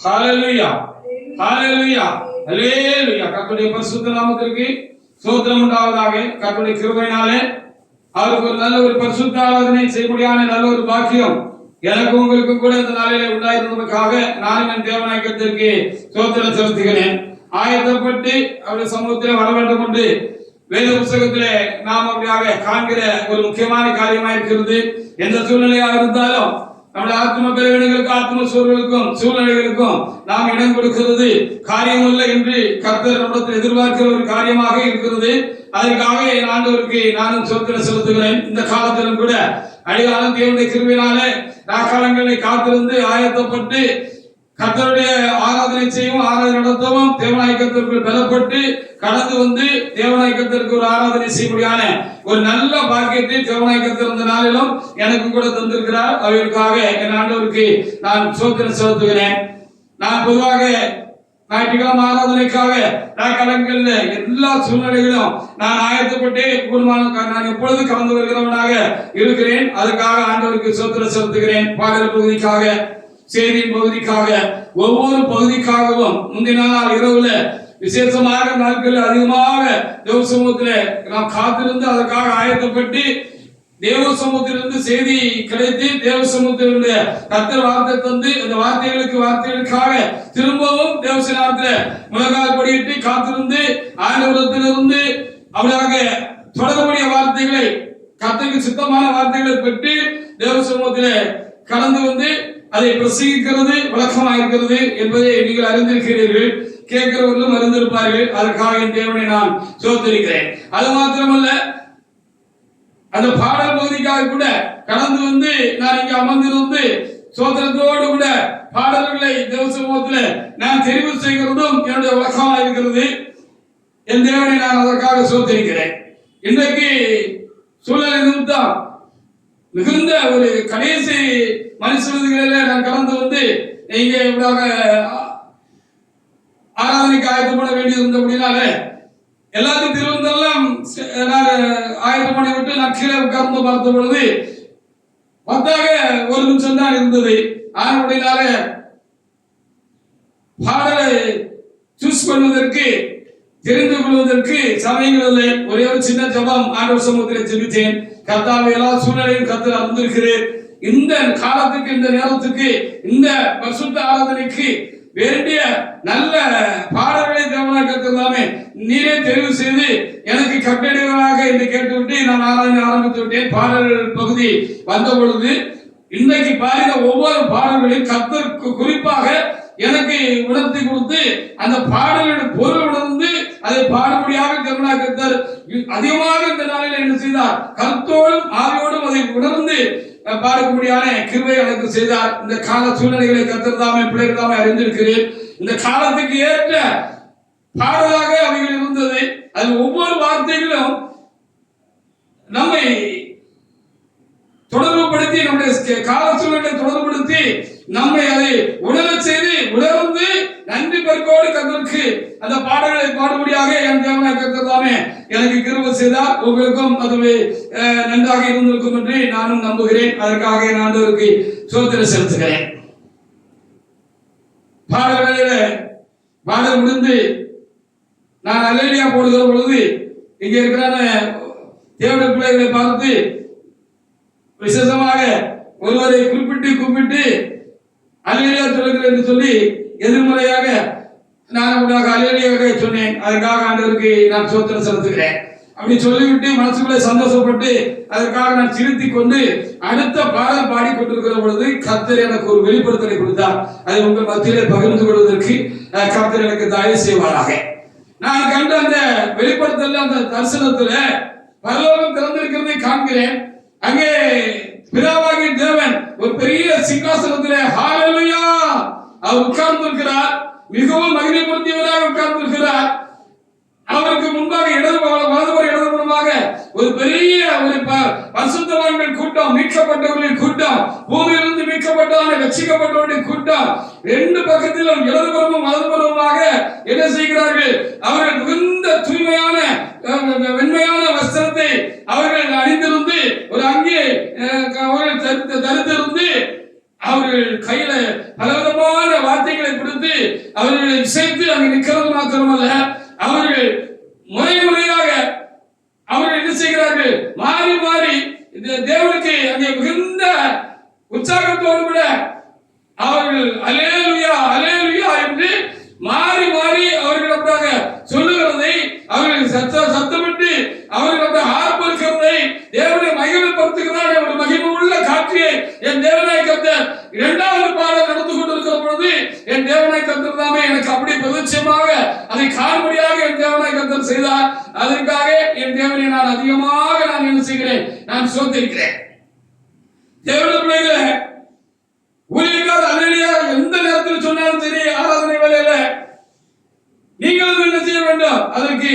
ஹalleluya ஹalleluya ஹalleluya. கர்த்தருடைய பரிசுத்த நாமத்திற்கு ஸ்தோத்திரம் உண்டாவதாக. கர்த்தருடைய கிருபையினாலே அவருக்கு ஒரு நல்ல ஒரு பரிசுத்த ஆராதனை செய்யக்கூடியான நல்ல ஒரு பாக்கியம் எனக்கு உங்களுக்கு கூட இந்த நாளிலே உண்டாயிருந்ததற்காக நானும் என் தேவனாகிய கர்த்தருக்கு ஸ்தோத்திரம் செலுத்துகிறேன். ஆயத்தப்பட்டு அவருடைய சமூகத்தில் வர வேண்டும் என்று வேத புத்தகத்திலே நாம் அப்படியாக காண்கிற ஒரு முக்கியமான காரியமாக இருக்கிறது. எந்த சூழ்நிலையாக இருந்தாலும் நம்முடைய ஆத்ம பலவீனங்களுக்கும் ஆத்ம சூழலுக்கும் சூழ்நிலைகளுக்கும் நாம் இடம் கொடுக்கிறது காரியம் அல்ல என்று கர்த்தர் நம்மிடத்தில் எதிர்பார்க்கிற ஒரு காரியமாக இருக்கிறது. அதற்காக என் ஆண்டவருக்கு நானும் ஸ்தோத்திரம் செலுத்துகிறேன். இந்த காலத்திலும் கூட அடியாளம் தேவனுடைய கிருபையினாலே ராக்காலங்களை காத்திருந்து ஆயத்தப்பட்டு கர்த்தருடைய ஆராதனை செய்யவும் ஆராதனை நடத்தவும் தேவனாகிய கர்த்தருக்கு பலப்பட்டு கடந்து வந்து தேவனாகிய கர்த்தருக்கு ஒரு ஆராதனை செய்யக்கூடியான ஒரு நல்ல பாக்கியத்தை தேவனாகிய கர்த்தர் இந்த நாளிலும் எனக்கு கூட தந்திருக்கிறார். அவருக்காக என் ஆண்டவருக்கு நான் ஸ்தோத்திரம் செலுத்துகிறேன். நான் பொதுவாக ஞாயிற்றுக்கிழமை ஆராதனைக்காக ராக்காலங்கள்ல எல்லா சூழ்நிலைகளும் நான் ஆயத்தப்பட்டு நான் எப்பொழுது கலந்து வருகிறவனாக இருக்கிறேன். அதுக்காக ஆண்டவருக்கு ஸ்தோத்திரம் செலுத்துகிறேன். பாடல் பகுதிக்காக செய்தியின் பகுதிக்காக ஒவ்வொரு பகுதிக்காகவும் முந்தின நாள் இரவுல விசேஷமாக நாட்கள் அதிகமாக தேவ சமூகத்திலே நாம் காத்திருந்து அதற்காக ஆயத்தப்பட்டு தேவ சமூகத்திலிருந்து செய்தி கிடைத்து தேவ சமூகத்தினுடைய கர்த்தர் வார்த்தை தந்து அந்த வார்த்தைகளுக்காக திரும்பவும் தேவசனாத்தில் முழங்கால் படியிட்டு காத்திருந்து ஆண்டவரத்திலிருந்து அவராக தொடரக்கூடிய வார்த்தைகளை கர்த்தருக்கு சித்தமான வார்த்தைகளை பெற்று தேவ சமூகத்திலே கடந்து வந்து அதை பிரசங்கிக்கிறது வழக்கமாயிருக்கிறது என்பதை நீங்கள் அறிந்திருக்கிறீர்கள். கேட்கிறவர்களும் அறிந்திருப்பார்கள். அதற்காக என் தேவனை நான் ஸ்தோத்திரிக்கிறேன். அது மாத்திரமல்ல, அந்த பாடல் பகுதிக்காக கூட கடந்து வந்து நான் இங்க அமர்ந்திருந்து ஸ்தோத்திரத்தோடு கூட பாடல்களை தேவ சமூகத்தில் நான் தெரிவு செய்கிறதும் என்னுடைய வழக்கமாக இருக்கிறது. என் தேவனை நான் அதற்காக ஸ்தோத்திரிக்கிறேன். இன்றைக்கு சூழ்நிலை நிமித்தம் மிகுந்த ஒரு கடைசி மனுஷர்களில நான் கடந்து வந்து இங்க இவ்வளவு ஆராதனைக்கு ஆயத்தப்பட வேண்டியது இருந்தபடினால எல்லாத்தையும் திருவந்தெல்லாம் நான் ஆயத்தம் பண்ணி விட்டு நான் கீழே உட்கார்ந்து பார்த்த பொழுது பத்தாக ஒரு நிமிஷம் தான் இருந்தது. ஆனபடினால பாடலை சூஸ் பண்ணுவதற்கு தெரிந்து கொள்வதற்கு சமயங்களில் ஒரே ஒரு சின்ன ஜபம் ஆண்டவர் சமூகத்தில் ஜெபித்தேன். கர்த்தாவே, எல்லா சூழ்நிலையும் கர்த்தர் அறிந்திருக்கிறேன். இந்த காலத்துக்கு இந்த நேரத்துக்கு இந்த பரிசுத்த ஆராதனைக்கு வேண்டிய நல்ல பாடல்களை தேவனாக கர்த்தர் நீரே தெரிவு செய்து எனக்கு கட்டளையாக என்று கேட்டுவிட்டு நான் ஆராதனை ஆரம்பித்து விட்டேன். பாடல்கள் பகுதி வந்த பொழுது இன்றைக்கு பாருங்க, ஒவ்வொரு பாடல்களையும் கர்த்தர் குறிப்பாக எனக்கு உணர்த்தி கொடுத்து அந்த பாடலுடைய பொருள் உணர்ந்து அதை பாடுபடியாக தேவனாக கர்த்தர் அதிகமாக இந்த நாளில் என்ன செய்தார்? கருத்தோடும் ஆவியோடும் அதை உணர்ந்து பாடக்கூடியான கிருபை எனக்கு செய்தார். இந்த கால சூழ்நிலைகளை கர்த்தர் தாமே பிள்ளைகள் தாமே அறிந்திருக்கிறேன். இந்த காலத்துக்கு ஏற்ற பாடலாக அவைகள் இருந்தது. அது ஒவ்வொரு வார்த்தைகளும் நம்மை தொடர்புபடுத்தி நம்முடைய கால சூழ்நிலை தொடர்புபடுத்தி நம்மை அதை உணரச் செய்து உணர்ந்து நன்றி பெருக்கோடு கர்த்தருக்கு அந்த பாடல்களை பாடுபடியாக என் தேவனாகிய கர்த்தர் தாமே எனக்கு கிருபை செய்தார். உங்களுக்கும் அது நன்றாக இருந்திருக்கும் என்று நானும் நம்புகிறேன். அதற்காக நான் ஆண்டவருக்கு ஸ்தோத்திரம் செலுத்துகிறேன். பாடல் முடிந்து நான் அல்லேலூயா போடுகிற பொழுது இங்க இருக்கிற தேவனுடைய பிள்ளைகளை பார்த்து விசேஷமாக ஒருவரை கூப்பிட்டு அல்லேலூயா சொல்லுகிறேன் என்று சொல்லி எதிர்மறையாக நான் அல்லேலூயா சொன்னேன். அதற்காக ஆண்டவருக்கு நான் ஸ்தோத்திரம் செலுத்துகிறேன். அப்படி சொல்லிவிட்டு மனசுக்குள்ளே சந்தோஷப்பட்டு அதற்காக நான் சிரித்துக் கொண்டு அடுத்த பாடல் பாடிக்கொண்டிருக்கிற பொழுது கர்த்தர் எனக்கு ஒரு வெளிப்படுத்தலை கொடுத்தார். அதை உங்கள் மத்தியிலே பகிர்ந்து கொள்வதற்கு கர்த்தர் எனக்கு தயவு செய்வாராக. நான் கண்ட அந்த வெளிப்படுத்தல அந்த தரிசனத்துல பரலோகம் திறந்திருக்கிறதை காண்கிறேன். அங்கே பிதாவாகிய தேவன் ஒரு பெரிய சிங்காசனத்திலே ஹalleluya அவர் உட்கார்ந்திருக்கிறார். மிகவும் மகிமை பொருந்தியவராக உட்கார்ந்திருக்கிறார். அவருக்கு முன்பாக வலதுபுறமாக ஒரு பெரிய ஒரு பரிசுத்தவான்கள் கூட்டம், மீட்கப்பட்டவர்களின் கூட்டம், பூமியிலிருந்து மீட்கப்பட்டவர்கள் ரட்சிக்கப்பட்டவர்களின் கூட்டம், ரெண்டு பக்கத்திலும் இடதுபுறமும் வலதுபுறமாக என்ன செய்கிறார்கள்? அவர்கள் மிகுந்த தூய்மையான வெண்மையான வஸ்திரத்தை அவர்கள் அணிந்திருந்து ஒரு அங்கே அவர்கள் தரித்திருந்து அவர்கள் கையில பலவிதமான வார்த்தைகளை கொடுத்து அவர்களை இசைத்து அங்கே நிற்கிறது மாத்திரமல்ல, அவர்கள் முறையாக அவர்கள் என்ன செய்கிறார்கள், மாறி மாறி இந்த தேவனுக்கு அங்கே மிகுந்த உற்சாகத்தோடு கூட அவர்கள் அல்லேலூயா அல்லேலூயா என்று மாறி மாறி அவர்களுக்காக சொல்லுகிறதை, அவர்கள் சத்தமிட்டு அவர்களுடைய ஆர்ப்பரிக்கிறதை, தேவனை மகிமைப்படுத்துகிறார். ஒரு மகிமை உள்ள காட்சியை என் தேவனாய் கர்த்தர் இரண்டாவது பாடல் நடந்து கொண்டிருக்கிற பொழுது என் தேவனாய் கர்த்தர் தாமே எனக்கு அப்படி பிரதிச்சயமாக அதை காணும்படியாக என் தேவனாய் கர்த்தர் செய்தார். அதற்காக என் தேவனை நான் அதிகமாக நான் என்ன செய்கிறேன், நான் சோத்திருக்கிறேன். தேவனுடைய பிள்ளைகளே, ஊழியக்கார அல்லேலூயா எந்த நேரத்தில் சொன்னாலும் சரி, ஆராதனை வேளையில நீங்களும் என்ன செய்ய வேண்டும், அதற்கு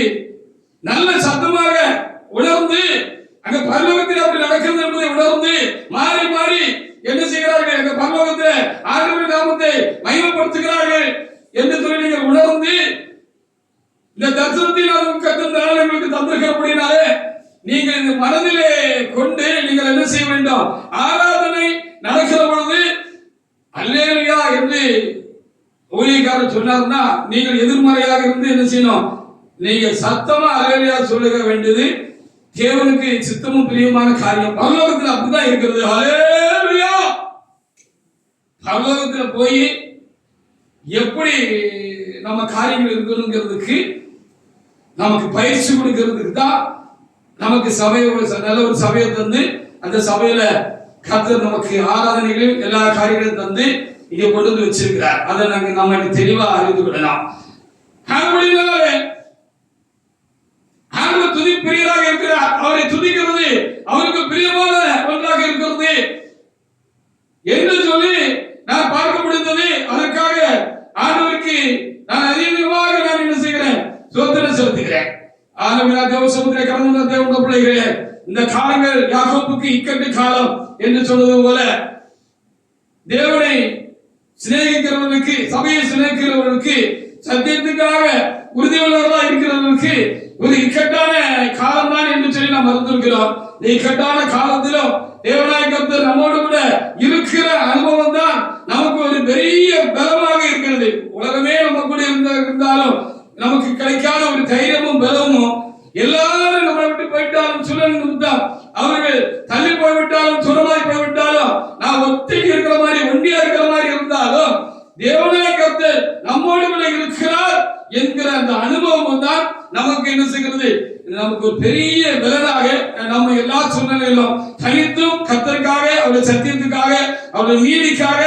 நல்ல சத்தமாக உணர்ந்து அங்க பரலோகத்தில் அப்படி நடக்கிறது என்பதை உணர்ந்து மாறி மாறி என்ன செய்கிறார்கள், அங்க பரலோகத்தில் ஆண்டவருடைய நாமத்தை மகிமைப்படுத்துகிறார்கள் என்று சொல்லி நீங்கள் உணர்ந்து இந்த தரிசனத்தை நான் கர்த்தர் உங்களுக்கு தந்திருக்கிறபடினாலே நீங்கள் இந்த மனதிலே கொண்டு நீங்கள் என்ன செய்ய வேண்டும், ஆராதனை நடக்கிற பொழுது அல்லேலூயா என்று ஊழியக்காரர் சொன்னார்னா நீங்கள் எதிர்மறையாக இருந்து என்ன செய்யணும், நீங்க சத்தமா அல்லேலூயா சொல்லுக வேண்டியது தேவனுக்கு சித்தமும் பிரியமான காரியம். பரலோகத்தில் அப்படிதான் இருக்கிறது. அல்லேலூயா. பரலோகத்தில் போய் எப்படி நம்ம காரியங்கள் இருக்கணுங்கிறதுக்கு நமக்கு பயிற்சி கொடுக்கிறதுக்கு தான் நமக்கு சபையை நல்ல ஒரு சபையை தந்து அந்த சபையில கர்த்தர் நமக்கு ஆராதனைகளையும் எல்லா காரியங்களையும் தந்து இங்க கொண்டு வந்து வச்சிருக்கிறார். அதை நம்ம தெளிவா அறிந்து கொள்ளலாம். ஆண்டவர் துதிப்பிரியராக இருக்கிறார். அவரை துதிக்கிறது அவருக்கு பிரியமான ஒன்றாக இருக்கிறது என்று சொல்லி நான் பார்க்க முடிந்தது. அதற்காக ஆண்டவருக்கு நான் அதிகமாக நான் என்ன செய்கிறேன், ஸ்தோத்திரம் செலுத்துகிறேன். ஆண்டவரே, தேவ சமுத்திர கடந்த தேவனுடைய பிள்ளைகளே, இந்த காலங்கள் யாக்கோபுக்கு இக்கட்டு காலம் என்று சொன்னது போல தேவனை சிநேகிக்கிறவர்களுக்கு, சபையை சிநேகிக்கிறவர்களுக்கு, சத்தியத்துக்காக உறுதியுள்ளவர்களாக இருக்கிறவர்களுக்கு ஒரு இக்கட்டான காலம் தான் என்று சொல்லி நாம் மறந்திருக்கிறோம். இந்த இக்கட்டான காலத்திலும் தேவனாய் கர்த்தர் நம்மோடு கூட இருக்கிற அனுபவம் தான் நமக்கு ஒரு பெரிய பலமாக இருக்கிறது. உலகமே நம்ம கூட இருந்தாலும் நமக்கு கிடைக்காத ஒரு தைரியமும் பலமும், எல்லாரும் நம்மளை விட்டு போயிட்டாலும் சூழல் நிமித்தம் அவர்கள் தள்ளி போய்விட்டாலும் தூரமாய் போய்விட்டாலும் நான் ஒத்திகை இருக்கிற மாதிரி ஒண்டியா இருக்கிற மாதிரி இருந்தாலும் தேவனாய் கர்த்தர் நம்மோடு கூட இருக்கிறார் என்கிற அந்த அனுபவம் தான் நமக்கு என்ன செய்கிறது, நமக்கு ஒரு பெரிய பலனாக நம்ம எல்லா சூழ்நிலையிலும் தனித்தும் கர்த்தருக்காக, அவருடைய சத்தியத்துக்காக, அவருடைய நீதிக்காக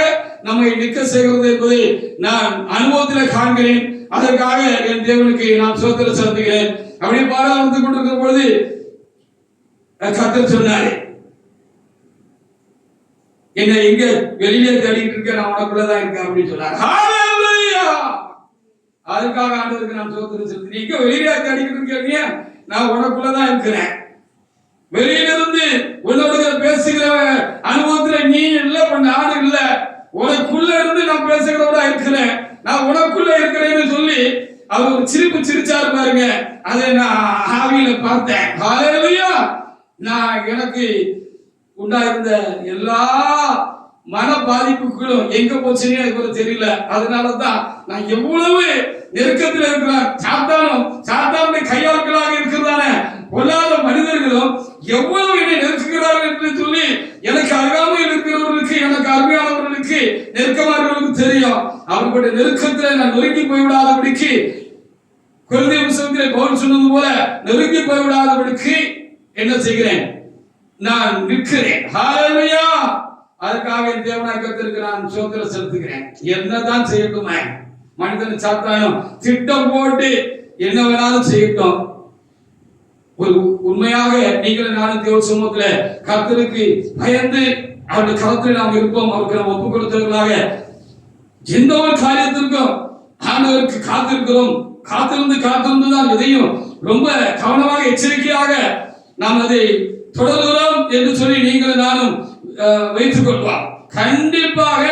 நம்மை நிற்க செய்கிறது என்பதை நான் அனுபவத்தில் காண்கிறேன். அதற்காக என் தேவனுக்கு நான் ஸ்தோத்திரம் செலுத்துகிறேன். அப்படி பாடல் வந்து கொண்டிருக்கிற பொழுது கர்த்தர் சொன்னாரு, என்ன எங்க வெளியிலே தேடிட்டு இருக்க, நான் உனக்குள்ளதான் இருக்கேன் அப்படின்னு சொன்னார். ஹல்லேலூயா. அதுக்காக ஆண்டவருக்கு நான் ஸ்தோத்திரம் செலுத்துகிறேன். நீங்க வெளியிலே தேடிட்டு இருக்கீங்க, நான் உனக்குள்ளதான் இருக்கிறேன். வெளியிலிருந்து உன்னோட பேசுகிற அனுபவத்துல நீ இல்ல, நானும் இல்ல, உனக்குள்ள இருந்து நான் பேசுகிறவரா இருக்கிறேன், நான் உனக்குள்ள இருக்கிறேன்னு சொல்லி அவர் ஒரு சிரிப்பு சிரிச்சாரு பாருங்க. அதை நான் ஆவியில பார்த்தேன். ஹல்லேலூயா. நான் எனக்கு உண்டாயிருந்த எல்லா மன பாதிப்புகளும் எங்க போச்சுன்னே எனக்கு தெரியல. அதனாலதான் நான் எவ்வளவு நெருக்கத்தில் இருக்கிறேன். சாத்தானுடைய கையாட்களாக இருக்கிறதான பொல்லாத மனிதர்களும் எவ்வளவு என்னை நெருக்குகிறார்கள் என்று சொல்லி எனக்கு அருகாமையில் இருக்கிறவர்களுக்கு, எனக்கு அருமையானவர்களுக்கு, நெருக்கமானவர்களுக்கு தெரியும். அவர்களுடைய நெருக்கத்தில் நான் நொறுங்கி போய்விடாதபடிக்கு, கொரிந்திய புத்தகத்திலே பவுல் சொன்னது போல நெருங்கி போய்விடாதபடிக்கு என்ன செய்கிறேன், நான் நிற்கிறேன். ஹல்லேலூயா. அதுக்காக என் தேவனாய் கர்த்தருக்கு நான் ஸ்தோத்திரம் செலுத்துகிறேன். என்னதான் செய்யட்டுமே, மனிதன் சாத்தானும் திட்டம் போட்டு என்ன வேணாலும் செய்யட்டும். ஒரு உண்மையாக நீங்கள் நானும் தேவ சமூகத்துல கர்த்தருக்கு பயந்து அவருடைய கரத்தில் நாம் இருப்போம். அவருக்கு நாம் ஒப்புக் கொடுத்தவர்களாக எந்த ஒரு காரியத்திற்கும் ஆண்டவருக்கு காத்திருக்கிறோம். காத்திருந்து தான் எதையும் ரொம்ப கவனமாக எச்சரிக்கையாக நாம் அதை தொடர்கிறோம் என்று சொல்லி நீங்கள் நானும் வைத்துக் கொள்வோம். கண்டிப்பாக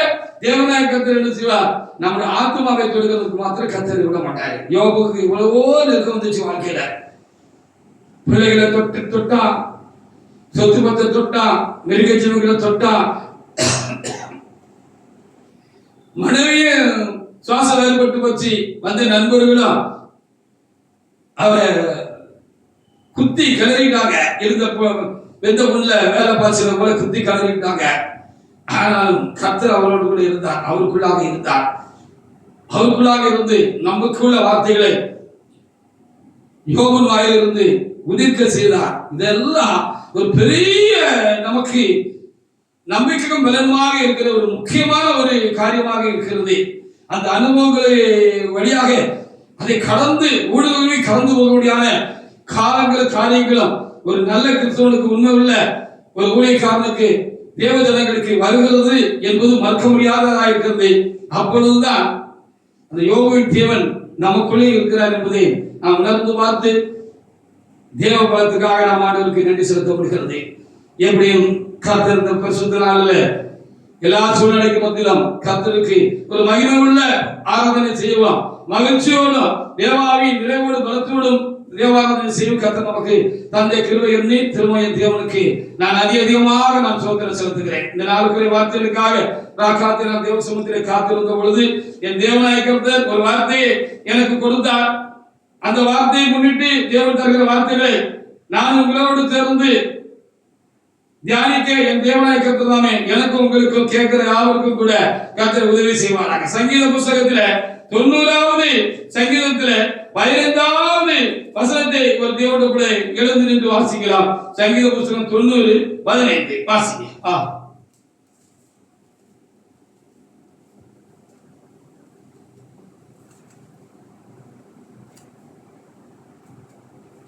தேவனாய் கர்த்தர் என்ன செய்வார், நம்முடைய ஆத்மாவை தொடுகிறதுக்கு மாத்திரம் கர்த்தர் விட மாட்டாரு. யோபுக்கு இவ்வளவோ நெருக்கம் வந்துச்சு வாழ்க்கையில. பிள்ளைகளை தொட்டா, சொத்து பத்தை தொட்டா, மிருக ஜீவங்களை தொட்டா, மனைவிய சுவாசம் வேறுபட்டு போச்சு. வந்து நண்பர்களும் அவரை குத்தி கிளறிட்டாங்க. இருந்த வெந்த புண்ணுல வேலை பாய்ச்சல போல குத்தி கிளறிட்டாங்க. ஆனாலும் கர்த்தர் அவரோடு கூட இருந்தார், அவருக்குள்ளாக இருந்தார். அவருக்குள்ளாக இருந்து நமக்குள்ள வார்த்தைகளை யோபன் வாயிலிருந்து உதிர்க்க செய்தார். இதெல்லாம் ஒரு பெரிய நமக்கு நம்பிக்கைக்கும் பலமாக இருக்கிற ஒரு முக்கியமான ஒரு காரியமாக இருக்கிறது. அந்த அனுபவங்களை வழியாக அதை கடந்து ஊடுருவி கடந்து போகக்கூடியான காரியங்களும் ஒரு நல்ல கிறிஸ்தவனுக்கு, உண்மை உள்ள ஒரு ஊழியக்காரனுக்கு, தேவ ஜனங்களுக்கு வருகிறது என்பது மறுக்க முடியாததாக இருக்கிறது. அப்பொழுதுதான் அந்த யோபுவின் தேவன் நமக்குள்ளே இருக்கிறார் என்பதை நாம் உணர்ந்து பார்த்து தேவ பலத்துக்காக நாம் ஆண்டவருக்கு நன்றி செலுத்தப்படுகிறது. எப்படியும் கர்த்தர் பரிசுத்த நாளில் எல்லா சூழ்நிலைக்கு மத்தியிலும் கர்த்தருக்கு ஒரு மகிமை உள்ள ஆராதனை செய்வோம். மகிழ்ச்சியோடும் தேவாவின் நிறைவோடு பலத்தோடும் தேவாராதனை செய்யும் கர்த்தர் நமக்கு தந்தை கிருபை எண்ணி திருமய தேவனுக்கு நான் அதிகமாக நான் சோதனை செலுத்துகிறேன். இந்த நாளுக்குரிய வார்த்தைகளுக்காக நான் தேவ சமூகத்திலே காத்திருந்த பொழுது என் தேவனாய கர்த்தர் ஒரு வார்த்தையை எனக்கு கொடுத்தார். அந்த வார்த்தையை முன்னிட்டு தேவன் தருகிற வார்த்தைகளை நான் உங்களோடு சேர்ந்து தியானிக்க என் தேவனாய கர்த்தர் தாமே எனக்கும் உங்களுக்கும் கேட்கிற யாருக்கும் கூட கர்த்தர் உதவி செய்வாராக. சங்கீத புஸ்தகத்துல 90வது சங்கீதத்துல 15வது வசனத்தை ஒரு தேவனோடு கூட எழுந்து நின்று வாசிக்கலாம். சங்கீத புஸ்தகம் 90:15 வாசிங்க.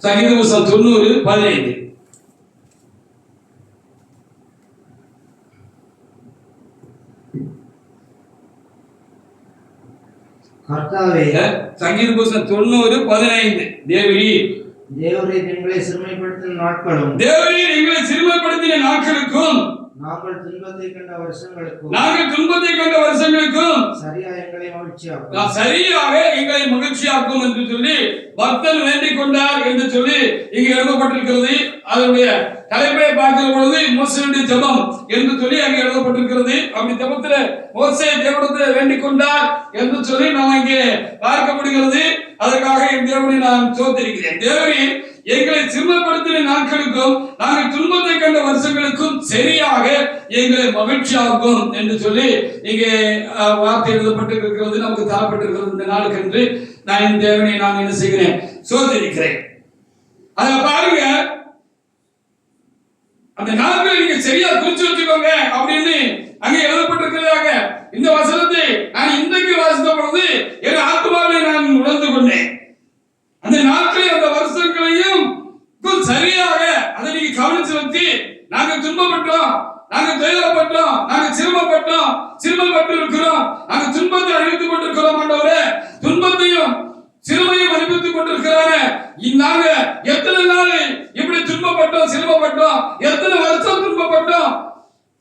சங்கீத புஸ்தகம் 90:15. கர்த்தாவே, சங்கீத புஸ்தகம் 90:15. தேவரீர் எங்களை சிறுமைப்படுத்தின நாட்களுக்கும் நாங்கள் துன்பத்தை கண்ட வருஷங்களுக்கும் சரியாக எங்களை மகிழ்ச்சியாக்கும் என்று சொல்லி பக்தன் வேண்டிக் கொண்டார் என்று சொல்லி இங்கு எழுதப்பட்டிருக்கிறது. அதனுடைய தலைப்பை பார்க்கிற பொழுது மோசேயுடைய ஜெபம் என்று சொல்லி அங்கே எழுதப்பட்டிருக்கிறது. அப்படி ஜெபத்துல மோசே தேவனிடத்தில் வேண்டிக் கொண்டார் என்று சொல்லி நாம் இங்கே பார்க்கப்படுகிறது. அதற்காக என் தேவனை நான் சோதரிக்கிறேன். தேவரீர் எங்களை சிறுமைப்படுத்தின நாட்களுக்கும் நாங்கள் துன்பத்தை கண்ட வருஷங்களுக்கும் சரியாக எங்களை மகிழ்ச்சியாகும் என்று சொல்லி இங்கே வார்த்தை எழுதப்பட்டிருக்கிறது, நமக்கு தரப்பட்டிருக்கிறது. இந்த நாளுக்கு என்று நான் என் தேவனை நான் என்ன செய்கிறேன், சோதரிக்கிறேன். அத பாருங்க, அந்த நாட்களை நீங்க சரியா குறிச்சு வச்சுக்கோங்க அப்படின்னு அங்கே எழுதப்பட்டிருக்கிறதாக. இந்த வசனத்தை நான் இன்றைக்கு வாசித்த பொழுது என் ஆத்மாவை நான் உணர்ந்து கொண்டேன். அந்த நாட்களை அந்த வருஷங்களையும் சரியாக அதை நீங்க கவனிச்சு வச்சு, நாங்க துன்பப்பட்டோம், நாங்க துயரப்பட்டோம், நாங்க சிரமப்பட்டு இருக்கிறோம், நாங்க துன்பத்தை அனுபவித்துக் கொண்டிருக்கிறோம் ஆண்டவரே, துன்பத்தையும் சிறுமையும் அனுபவித்துக் கொண்டிருக்கிறாங்க. நாங்க எத்தனை நாள் இப்படி துன்பப்பட்டோம், சிரமப்பட்டோம், எத்தனை வருஷம் துன்பப்பட்டோம்,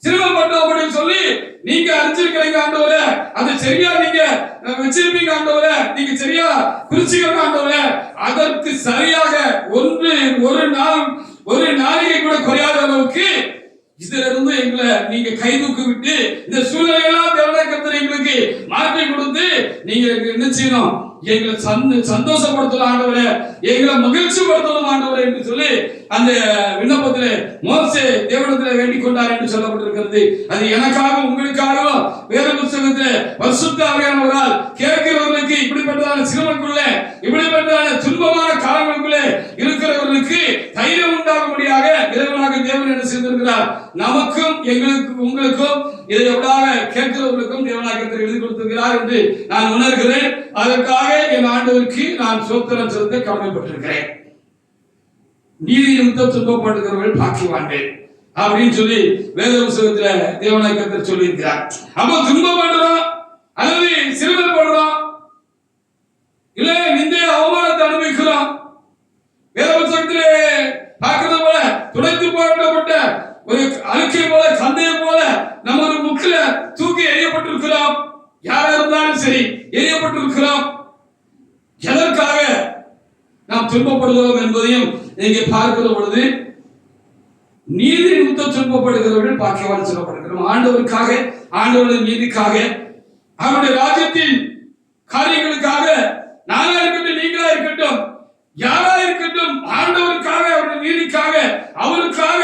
சிரமப்பட்டோம் அப்படின்னு சொல்லி நீங்க அறிஞ்சிருக்கிறீங்க ஆண்டவரே. அதை சரியா நீங்க வச்சிருப்பீங்க ஆண்டவரே, நீங்க சரியா குறிச்சிக்கணும் ஆண்டவரே. அதற்கு சரியாக ஒரு நாளிகை கூட குறையாத அளவுக்கு இதுல இருந்து எங்களை நீங்க கைதூக்கி விட்டு இந்த சூழ்நிலையெல்லாம் தேவனாய கர்த்தர் எங்களுக்கு மாற்றி கொடுத்து நீங்க என்ன செய்யணும், எங்களை சந்தோஷப்படுத்தணும் ஆண்டவரே, எங்களை மகிழ்ச்சி படுத்தணும் ஆண்டவரே என்று சொல்லி அந்த விண்ணப்பத்திலே மோசே தேவனிடத்திலே வேண்டிக் கொண்டார் என்று சொல்லப்பட்டிருக்கிறது. அது எனக்காக உங்களுக்காகவும் வேத புத்தகத்திலே பரிசுத்த ஆவியானவரால் கேட்கிறவர்களுக்கு இப்படிப்பட்டதான சிரமங்களுக்குள்ளே, இப்படிப்பட்டதான துன்பமான காலங்களுக்குள்ளே இருக்கிறவர்களுக்கு தைரியம் உண்டாகும்படியாக இறைவனாக தேவன் என்ன செய்திருக்கிறார். நமக்கும் உங்களுக்கும் இதை எவ்வளவு கேட்கிறவர்களுக்கும் தேவனாக எழுதி கொடுத்திருக்கிறார் என்று நான் உணர்கிறேன். அதற்காக என் ஆண்டவருக்கு நான் சோத்திரம் செலுத்த கடமைப்பட்டிருக்கிறேன். நீதி நிமித்தம் துன்பப்படுகிறவர்கள் பாக்கியவான்கள் அப்படின்னு சொல்லி வேத புத்தகத்துல தேவனாய கர்த்தர் சொல்லி இருக்கிறார். அப்போ துன்பப்படுறோம் அல்லது சிறுமைப்படுறோம், இல்ல நிந்தைய அவமானத்தை அனுபவிக்கிறோம், வேத புத்தகத்திலே பார்க்கிறது போல துடைத்து போடப்பட்ட ஒரு அழுக்கை போல, சந்தையை போல நம்ம ஒரு முக்கில தூக்கி எறியப்பட்டிருக்கிறோம். யாரா இருந்தாலும் சரி எறியப்பட்டிருக்கிறோம். எதற்காக நாம் துன்பப்படுகிறோம் என்பதையும் இங்கே பார்க்கிற பொழுது நீதி நிமித்தம் துன்பப்படுகிறவர்கள் பாக்கியவான் சொல்லப்படுகிறோம். ஆண்டவருக்காக, ஆண்டவருடைய நீதிக்காக, அவருடைய ராஜ்யத்தின் காரியங்களுக்காக, நானா இருக்கட்டும், நீங்களா இருக்கட்டும், யாரா இருக்கட்டும், ஆண்டவருக்காக, அவருடைய நீதிக்காக, அவருக்காக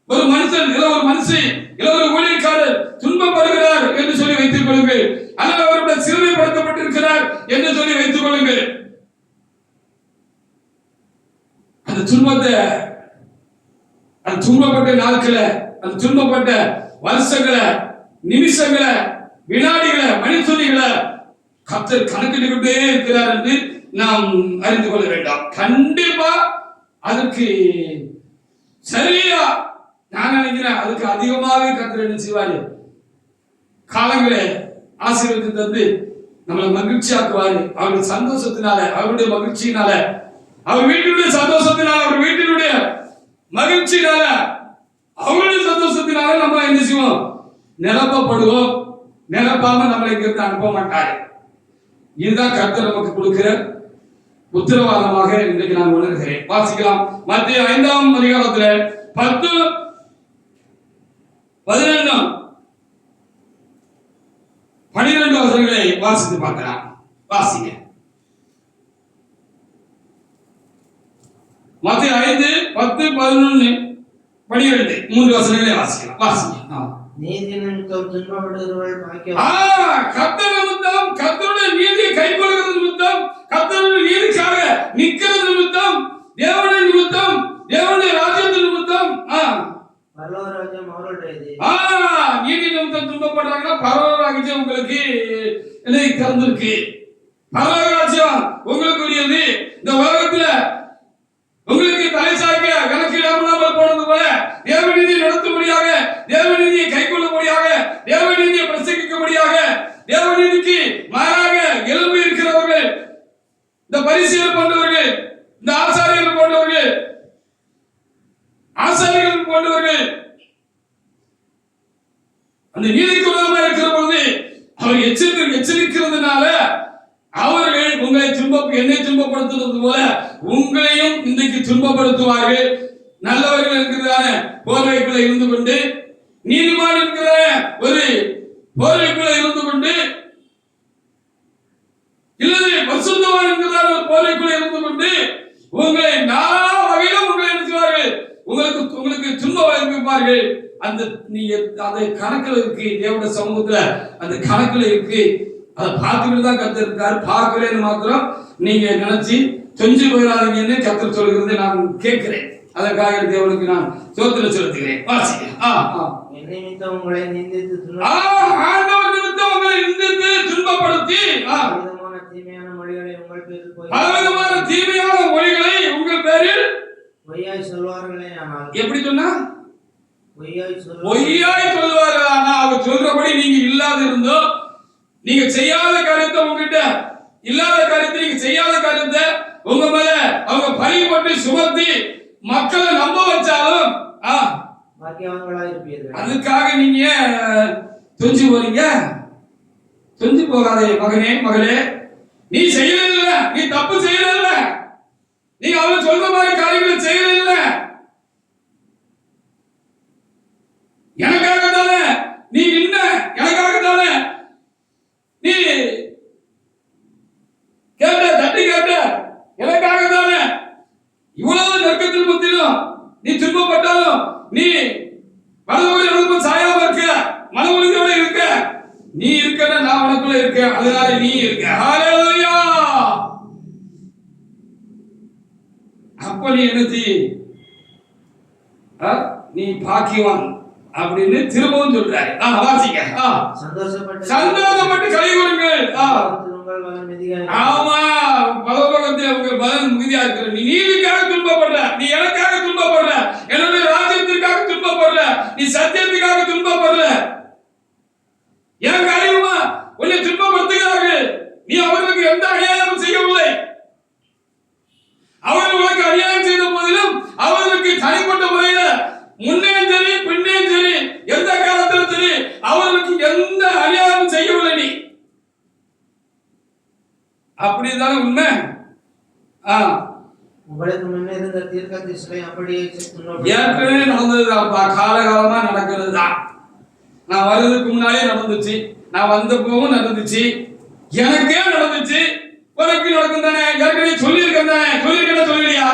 ஒரு மனுஷன் இல்ல ஒரு மனுஷி இல்ல ஒரு ஊழியக்காரர் துன்பப்படுகிறார் என்று சொல்லி வைத்துக் கொள்ளுங்கள், அல்லது அவருடைய சிறுமைப்படுத்தப்பட்டிருக்கிறார் என்று சொல்லி வைத்துக் கொள்ளுங்கள். அந்த துன்பத்தை, அந்த துன்பப்பட்ட நாட்களை, அந்த துன்பப்பட்ட வருஷங்களை, நிமிஷங்களை, வினாடிகளை, மணித்துளிகளை கர்த்தர் கணக்கிட்டு கொண்டே இருக்கிறார் என்று நாம் அறிந்து கொள்ள வேண்டாம். கண்டிப்பா அதற்கு சரியா நான் நினைக்கிறேன், அதுக்கு அதிகமாகவே கர்த்தர் என்ன செய்வாரு, காலங்களை ஆசீர்வதித்து தந்து நம்மளை மகிழ்ச்சியாக்குவாரு. அவருடைய சந்தோஷத்தினால, அவருடைய மகிழ்ச்சியினால, அவர் வீட்டினுடைய சந்தோஷத்தினால, அவர் வீட்டினுடைய மகிழ்ச்சியினால, அவருடைய சந்தோஷத்தினால நம்ம என்ன செய்வோம், நிரப்பப்படுவோம். நிரப்பாம நம்மளை இங்கிருந்து அனுப்ப மாட்டாரு. இதுதான் கர்த்தர் நமக்கு கொடுக்கிற உத்தரவாதமாக இன்றைக்கு நான் உணர்கிறேன். வாசிக்கலாம். மத்திய 5ஆம் அதிகாரத்துல 10, 11, 12 வசனங்களை வாசித்து பார்க்கலாம். வாசிங்க. மத்திய 5, 10, 11, 12 3 வசனங்களை வாசிக்கலாம். வாசிங்க. நீதி நிமித்தம் துன்பப்படுகிறவர்கள் பாக்கியவான்கள். கர்த்தர் நிமித்தம், கர்த்தருடைய நீதியை கைக்கொள்கிறது நிமித்தம், கர்த்தருடைய நீதிக்காக நிற்கிறது நிமித்தம், தேவனுடைய நிமித்தம், தேவனுடைய ராஜ்யத்தின் நிமித்தம், பரலோக ராஜ்யம் அவர்களுடையது. நீதி நிமித்தம் துன்பப்படுறாங்கன்னா பரலோக ராஜ்யம் உங்களுக்கு திறந்திருக்கு. பரலோக ராஜ்யம் உங்களுக்குரியது. இந்த உலகத்துல உங்களுக்கு தலை சாய்க்க கணக்கு இல்லாமல் போனது போல தேவநீதியை நடத்தும்படியாக, தேவநீதியை கைக்கொள்ளும்படியாக, தேவநீதியை பிரசங்கிக்கும்படியாக, தேவநீதிக்கு மாறாக எழும்பி இருக்கிறவர்கள், இந்த பரிசேயர் போன்றவர்கள், இந்த ஆசாரியர்கள் போன்றவர்கள், ஆசாரியர்கள் போன்றவர்கள் அந்த நீதிக்கு விரோதமாக இருக்கிற பொழுது அவர் எச்சரிக்கிறதுனால அவர்கள் உங்களை என்னை துன்பப்படுத்துவது போல உங்களையும் இன்றைக்கு துன்பப்படுத்துவார்கள். நல்லவர்கள் என்கிறதான போர்வைக்குள்ள இருந்து கொண்டு, நீதிமான் என்கிற ஒரு போர்வைக்குள்ள இருந்து கொண்டு, இல்லது பரிசுத்தவான் என்கிறதான ஒரு போர்வைக்குள்ள இருந்து கொண்டு உங்களை நாலா வகையிலும் உங்களை நிறுத்துவார்கள். உங்களுக்கு துன்பம் விளைவிப்பார்கள். அந்த நீங்க அந்த கணக்குல இருக்கு, தேவனுடைய சமூகத்துல அந்த கணக்குல இருக்கு. அதை பார்த்துக்கிட்டு தான் கர்த்தர் இருக்காரு. பார்க்கலன்னு மாத்திரம் நீங்க நினைச்சு கொஞ்சம் போயிடாதீங்கன்னு கர்த்தர் சொல்கிறது நான் கேட்கிறேன். அதற்காக தேவனுக்கு நான் ஸ்தோத்திரம் செலுத்துகிறேன். வாசிங்க. என் நிமித்தம் உங்களை நிந்தித்து ஆண்டவர் நிமித்தம் உங்களை நிந்தித்து துன்பப்படுத்தி பலவிதமான தீமையான மொழிகளை உங்கள் பேரில் பலவிதமான தீமையான மொழிகளை உங்கள் பேரில் பொய்யாய் சொல்வார்களே. ஆனால் எப்படி சொன்னா பொய்யாய் சொல்வார்கள். ஆனா அவர் சொல்றபடி நீங்க இல்லாத இருந்தோ, நீங்க செய்யாத காரியத்தை, உங்ககிட்ட இல்லாத காரியத்தை, நீங்க செய்யாத காரியத்தை உங்க மேல அவங்க பழி போட்டு சுமத்தி மக்களை நம்ப வச்சாலும் பாக்கியவான்களாய் இருப்பீர்கள். அதுக்காக நீங்க துஞ்சு போறீங்க. துஞ்சு போகாதே மகனே, மகளே. நீ செய்யல, நீ தப்பு செய்யல, நீ அவன் சொல்ற மாதிரி காரியங்களை செய்யல. எனக்காக தானே நீ நின்ன, எனக்காக தானே நீ கேட்ட, தட்டி கேட்ட, எனக்காக தானே இவ்வளவு நெருக்கத்தில் மத்தியிலும் நீ துன்பப்பட்டாலும் நீ வலதுபுறம் சாயாம இருக்க, மன உறுதியோட இருக்க. நீ இருக்க, நான் உனக்குள்ள இருக்கேன், அதனால நீ இருக்க. ஹல்லேலூயா. அப்ப நீ என்னது, நீ பாக்கியவான் அப்படின்னு திரும்பவும் சொல்றாரு. வாசிங்க. சந்தோஷப்பட்டு கை கொடுங்கள். ஆமா, பரலோகத்தில் உங்கள் பலன் மிகுதியா இருக்கிற. நீ நீதிக்காக துன்பப்படுற, நீ எனக்காக துன்பப்படுற, என்னுடைய ராஜ்யத்திற்காக துன்பப்படுற, நீ சத்தியத்துக்காக துன்பப்படுற. என் காரியமா உன்னை துன்பப்படுத்துகிறார்கள். நீ அவர்களுக்கு எந்த அநியாயமும் செய்யவில்லை. அவர்கள் உனக்கு அநியாயம் செய்த போதிலும் அவர்களுக்கு தனிப்பட்ட முறையில முன்னே சரி பின்னே சரி எந்த காலத்திலும் சரி அவர்களுக்கு எந்த அநியாயமும் செய்யவில்லை. நீ அப்படிதானே உண்மை. உங்களுக்கு முன்னே இருந்த தீர்க்கதரிசிகளை அப்படியே ஏற்கனவே நடந்ததுதான்ப்பா, காலகாலமா நடக்கிறது தான். நான் வர்றதுக்கு முன்னாலே நடந்துச்சு, நான் வந்தப்பவும் நடந்துச்சு, எனக்கே நடந்துச்சு, உனக்கு நடக்கும் தானே, ஏற்கனவே சொல்லியிருக்கேன் தானே, சொல்லியிருக்கேன் சொல்லலையா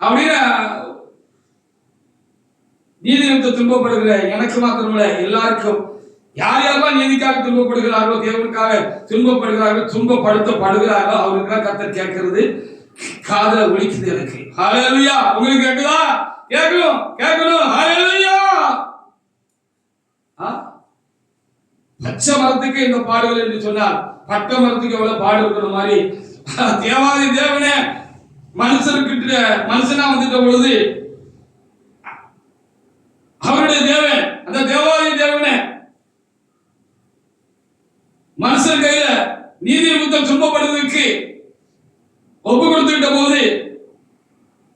அப்படின்னு நீதி நிமித்தம் துன்பப்படுகிற எனக்கு மாத்திரமல்ல எல்லாருக்கும், யார் யாரெல்லாம் நீதிக்காக துன்பப்படுகிறார்களோ, தேவனுக்காக துன்பப்படுகிறார்கள், துன்பப்படுத்தப்படுகிறார்களோ அவருக்கெல்லாம் கர்த்தர் கேட்கிறது காதுல ஒலிக்குது எனக்கு. ஹல்லேலூயா. உங்களுக்கு கேக்குதா? கேட்கணும். ஹல்லேலூயா. பச்சை மரத்துக்கு இந்த பாடுகள் என்று சொன்னால் பட்ட மரத்துக்கு எவ்வளவு பாடு இருக்கிற மாதிரி தேவாதி தேவனே மனுஷனா வந்துட்ட பொழுது அவருடைய தேவன், அந்த தேவாதி தேவனே மனுஷன் கையில நீதி நிமித்தம் துன்பப்படுவதற்கு ஒப்பு கொடுத்துட்ட போது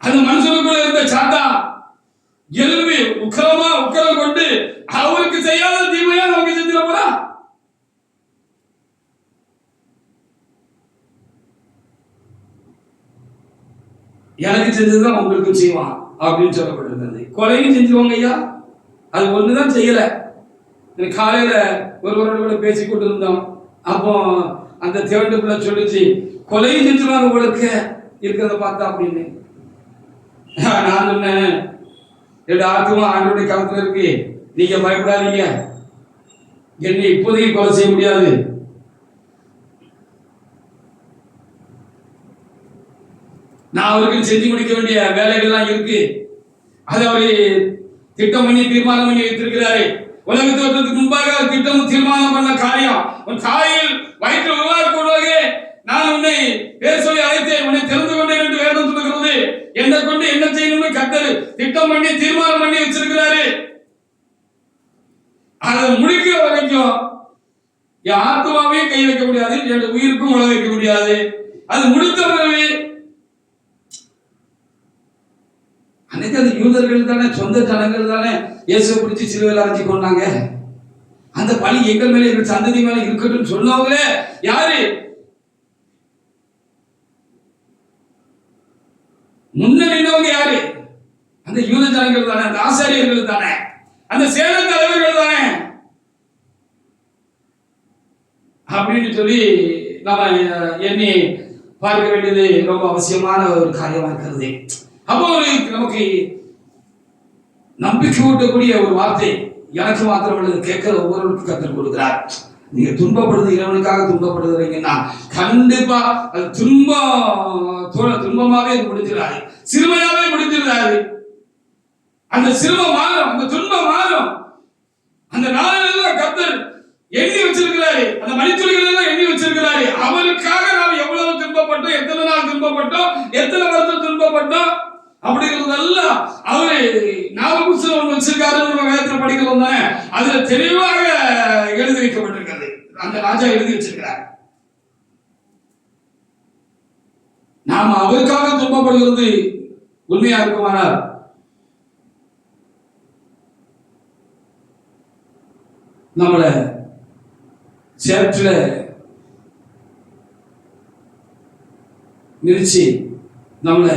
அந்த மனுஷனுக்குள்ள இருந்த சாத்தா எழுப்பி உக்கரம் கொண்டு அவருக்கு செய்யாத தீமையா நமக்கு செஞ்சிட போறா. எனக்கு செஞ்சதுதான் உங்களுக்கு செய்வான் அப்படின்னு சொல்லப்பட்டிருந்தது. கொலையும் செஞ்சுவாங்க ஐயா, அது ஒண்ணுதான் செய்யல. காலையில ஒருவரோட கூட பேசிக்கொண்டு இருந்தோம். அப்போ அந்த தேவனுக்குள்ள சொல்லிச்சு, கொலையும் செஞ்சுருவாங்க உங்களுக்கு இருக்கிறத பார்த்தா அப்படின்னு. நான் சொன்னேன், என்னோட ஆத்மா ஆண்டவருடைய கருத்துல இருக்கு, நீங்க பயப்படாதீங்க, என்னை இப்போதைக்கு கொலை செய்ய முடியாது. நான் அவருக்கு செஞ்சு முடிக்க வேண்டிய வேலைகள்லாம் இருக்கு. அது அவரு திட்டம் பண்ணி தீர்மானம் பண்ணி வைத்திருக்கிறாரு. உலக தோற்றத்துக்கு முன்பாக திட்டம் தீர்மானம் பண்ண காரியம், உன் தாயில் வயிற்று உருவாக்க நான் உன்னை பேர் சொல்லி அழைத்தேன், உன்னை தெரிந்து கொண்டேன் என்று வேதம் சொல்லுகிறது. என்னை கொண்டு என்ன செய்யணும்னு கர்த்தர் திட்டம் பண்ணி தீர்மானம் பண்ணி வச்சிருக்கிறாரு. அதை முடிக்கிற வரைக்கும் என் ஆத்மாவையும் கை வைக்க முடியாது, என் உயிருக்கும் உழ வைக்க முடியாது. அது முடித்த பிறகு அன்னைக்கு அந்த யூதர்கள் தானே, சொந்த ஜனங்கள் தானே இயேசுவை பிடிச்சி சிலுவையில் அரைச்சி கொண்டாங்க. அந்த பழி எங்கள் மேல எங்கள் சந்ததி மேல இருக்கட்டும் சொன்னவங்களே யாரு? முன்ன நின்றவங்க யாரு? அந்த யூத ஜனங்கள் தானே, அந்த ஆசாரியர்கள் தானே, அந்த சேன தலைவர்கள் தானே அப்படின்னு சொல்லி நம்ம எண்ணி பார்க்க வேண்டியது ரொம்ப அவசியமான ஒரு காரியமா இருக்கிறது. அப்போ நமக்கு நம்பிக்கை ஊட்டக்கூடிய ஒரு வார்த்தை எனக்கு மாத்திரம் கேட்கிற ஒவ்வொருவருக்கும் கற்றுக் கொடுக்கிறார். நீங்க துன்பப்படுது இறைவனுக்காக துன்பப்படுறீங்கன்னா கண்டிப்பா அது துன்பமாவே முடிஞ்சிடாது, சிறுமையாவே முடிஞ்சிடாது. அந்த சிறுமை மாறும், அந்த துன்பம் மாறும். அந்த நாளெல்லாம் கர்த்தர் எண்ணி வச்சிருக்கிறாரு, அந்த மணித்துளிகள் எல்லாம் எண்ணி வச்சிருக்கிறாரு. அவருக்காக நாம் எவ்வளவு துன்பப்பட்டோம், எத்தனை நாள் துன்பப்பட்டோம், எத்தனை வருஷம் துன்பப்பட்டோம் அப்படிங்கிறதெல்லாம் அவரு ஞாபகம் வச்சிருக்காரு. நம்ம வேதத்தில் படிக்கிறோம் தானே, அதுல தெளிவாக எழுதி வைக்கப்பட்டிருக்கிறது. அந்த ராஜா எழுதி வச்சிருக்கிறார். நாம அவருக்காக துன்பப்படுகிறது உண்மையா இருக்குமானால் நம்மள சேற்றில மிதிச்சு நம்மள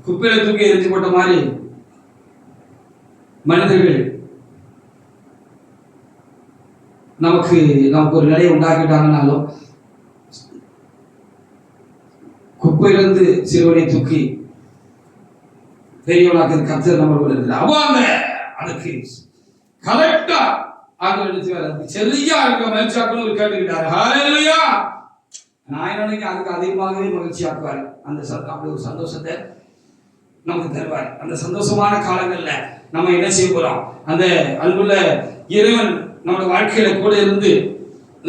குப்பையில தூக்கி எரிஞ்சு போட்ட மாதிரி மனிதர்கள் நமக்கு ஒரு நிலையை உண்டாக்கிட்டாங்கனாலும் குப்பையிலிருந்து சிறுவனை தூக்கி பெரியவனாக்கு கர்த்தர் நம்மளோட இருக்கிறார். அப்போ அதுக்கு கரெக்டா சரியா இருக்க மகிழ்ச்சியாக்கணும் ஒரு கேட்டுக்கிட்டாரு. ஹல்லேலூயா. நான் என்ன அதுக்கு அதிகமாகவே மகிழ்ச்சியாக்குவார். அந்த அப்படி ஒரு சந்தோஷத்தை நமக்கு தருவார். அந்த சந்தோஷமான காலங்கள்ல நம்ம என்ன செய்ய போறோம்? அந்த அன்புள்ள இறைவன் நம்மளோட வாழ்க்கையில கூட இருந்து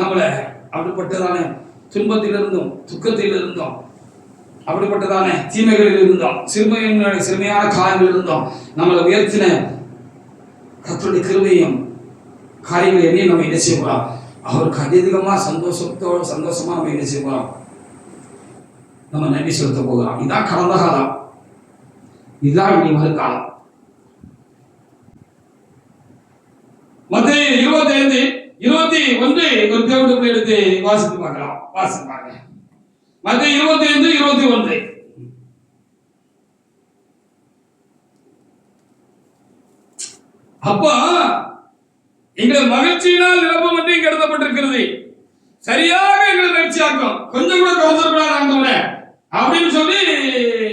நம்மளை அப்படிப்பட்டதான துன்பத்தில் இருந்தோம், துக்கத்தில் இருந்தோம், அப்படிப்பட்டதான தீமைகளில் இருந்தோம், சிறுமையான காலங்களில் இருந்தோம், நம்மளை உயர்த்தின கர்த்தருடைய கிருபையும் காரியங்களை எண்ணி நம்ம என்ன செய்ய போறோம்? அவருக்கு அதிகமா சந்தோஷமா நம்ம என்ன செய்ய போறோம்? நம்ம நன்றி செலுத்த போகிறோம். இதான் கடந்த காலம், இதுதான் இனி வருங்காலம். மத்தேயு 25:21 ஒரு தேவனுடைய எடுத்து வாசித்து பார்க்கலாம். வாசித்து பாருங்க. மத்தேயு 25:21. அப்போ எங்கள் மகிழ்ச்சியினால் நிரப்ப மட்டும் இங்கு எழுதப்பட்டிருக்கிறது. சரியாக எங்களை முயற்சியாக்கும், கொஞ்சம் கூட குறைஞ்சிடக்கூடாது ஆண்டவரே அப்படின்னு சொல்லி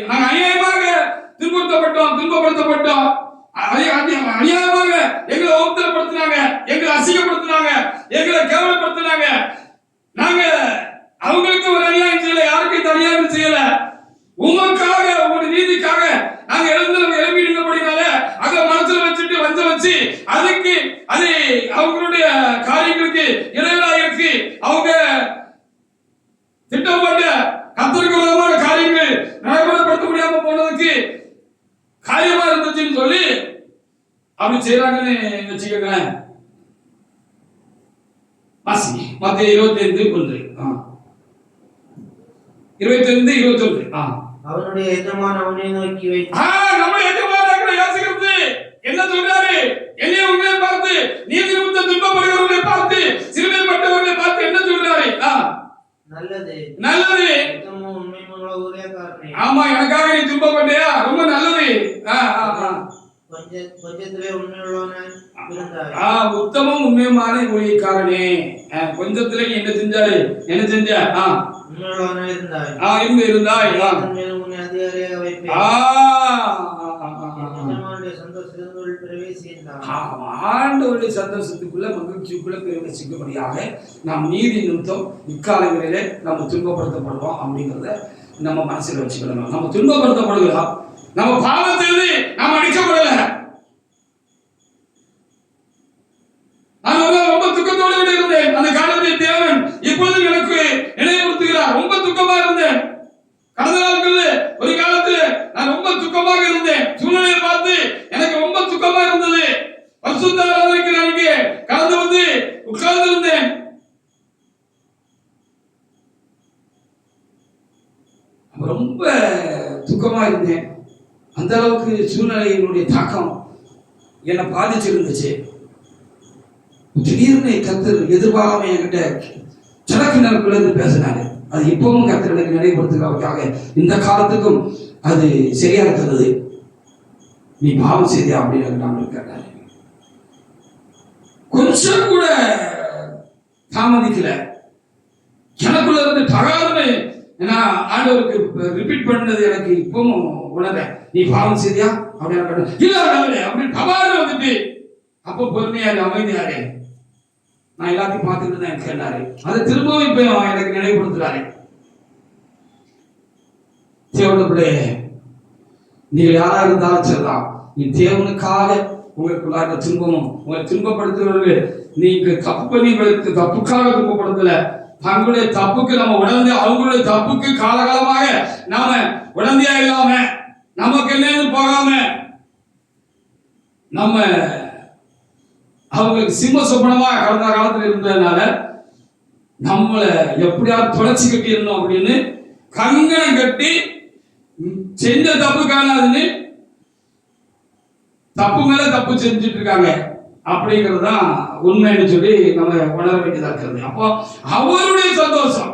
நாங்க அநியாயமாக துன்பப்படுத்தப்பட்டோம். அநியாயமாக எங்களை அவமானப்படுத்தினாங்க, எங்களை அசிங்கப்படுத்தினாங்க, எங்களை கேவலப்படுத்தினாங்க. நாங்க அவங்களுக்கு ஒரு அநியாயம் செய்யல, யாருக்கும் இந்த அநியாயம் செய்யல. உங்களுக்காக, உங்களுடைய நீதிக்காக நாங்க எழுப்பி நின்றபடினால அத மனசுல வச்சுட்டு வஞ்ச வச்சு அதுக்கு அது அவங்களுடைய காரியங்களுக்கு இடைவெளியாயிருக்கு. அவங்க திட்டப்பட்ட கர்த்தருக்கு விரோதமான காரியங்கள் நடைமுறைப்படுத்த முடியாம போனதுக்கு காரியமா இருந்துச்சுன்னு சொல்லி அப்படி செய்யறாங்கன்னு வச்சுக்கோங்க. வாசிங்க மத்தேயு 25:1. 25:21. அவனுடைய எஜமான் அவனை நோக்கி வைத்து, நம்ம எஜமானாகிய இயேசு கிறிஸ்து என்ன சொல்றாரு? என்னைய உங்களை பார்த்து, நீதி நிமித்தம் துன்பப்படுகிறவர்களை பார்த்து, சிறுமைப்பட்டவர்களை பார்த்து என்ன சொல்றாரு? நல்லது உத்தமமும் உண்மையுமுள்ள ஊழியக்காரனே, ஆமா, எனக்காக நீ துன்பப்பட்டியா, ரொம்ப நல்லது. கொஞ்சத்திலே உண்மையுள்ளவனாய் இருந்தாய். உத்தமம் உண்மையுமான ஊழியக்காரனே, கொஞ்சத்துல நீ என்ன செஞ்ச? உண்மையுள்ளவனாய் இருந்தாய். உன்னை அதிகாரியாக வைப்பேன். எஜமானுடைய சந்தோஷத்துக்குள் பிரவேசித்தார். ஆண்டவருடைய சந்தோஷத்துக்குள்ள, மகிழ்ச்சிக்குள்ள பிரவேசிக்கும்படியாக நாம் நீதி நிமித்தம் இக்காலங்களிலே நம்ம துன்பப்படுத்தப்படுவோம் அப்படிங்கிறத நம்ம மனசுல வச்சுக்கணும். நம்ம துன்பப்படுத்தப்படுகிறோம், நம்ம பாவத்திலிருந்து நாம் அடிக்கப்படல. நான் ரொம்ப துக்கத்தோடு இருந்தேன் அந்த காலத்தில். தேவன் இப்பொழுது எனக்கு நினைவுறுத்துகிறார். ரொம்ப துக்கமா இருந்தேன் கடந்த நாட்களில். ஒரு காலத்துல நான் ரொம்ப துக்கமாக இருந்தேன். சூழ்நிலையை பார்த்து எனக்கு ரொம்ப துக்கமா இருந்தது. பரிசுத்த ஆராதனைக்கு நான் இங்கே கடந்து வந்து உட்கார்ந்து இருந்தேன். ரொம்ப துக்கமா இருந்தேன். அந்த அளவுக்கு சூழ்நிலையினுடைய தாக்கம் என்னை பாதிச்சிருந்துச்சு. திடீர்னு கர்த்தர் எதிர்பாராம என்கிட்ட சடக்கு நேரக்குள்ள இருந்து பேசினாரு. அது இப்பவும் கர்த்தர் எனக்கு நினைவுபடுத்துகிறதுக்காக இந்த காலத்துக்கும் அது சரியா இருக்கிறது. நீ பாவம் செய்தியா அப்படின்னு நான் கேட்டாரு. கொஞ்சம் கூட தாமதிக்கல. எனக்குள்ள இருந்து தகாதுன்னு நான் ஆண்டவருக்கு ரிப்பீட் பண்ணது எனக்கு இப்பவும் உணர்றேன். நீ பாவம் செய்தியா அப்படின்னு இல்ல அப்படின்னு தபாரு வந்துட்டு. அப்போ பொறுமையாரு, அமைதியாரு, நான் எல்லாத்தையும் பார்த்துட்டு தான் கேட்டாரு. அதை திரும்பவும் இப்ப எனக்கு நினைவுபடுத்துறாரு. தேவனுடைய நீங்கள் யாரா இருந்தாலும் சொல்லலாம், நீ தேவனுக்காக உங்களுக்குள்ளாக துன்பமும் உங்களை துன்பப்படுத்துவர்கள் நீங்க தப்பு பண்ணி தப்புக்காக துன்பப்படுத்தல, தங்களுடைய தப்புக்கு நம்ம உடனே அவங்களுடைய தப்புக்கு காலகாலமாக நாம உடந்தையா இல்லாம நமக்கு என்னன்னு போகாம நம்ம அவங்களுக்கு சிம்ம சொப்பனமா கடந்த காலத்துல இருந்ததுனால நம்மளை எப்படியாவது தொலைச்சி கட்டிடணும் அப்படின்னு கங்கணம் கட்டி செஞ்ச தப்பு காணாதுன்னு தப்பு மேல தப்பு செஞ்சுட்டு இருக்காங்க. அப்படிங்கிறது தான் உண்மைன்னு சொல்லி நம்ம உணர வேண்டியதா இருக்கிறது. அப்போ அவருடைய சந்தோஷம்,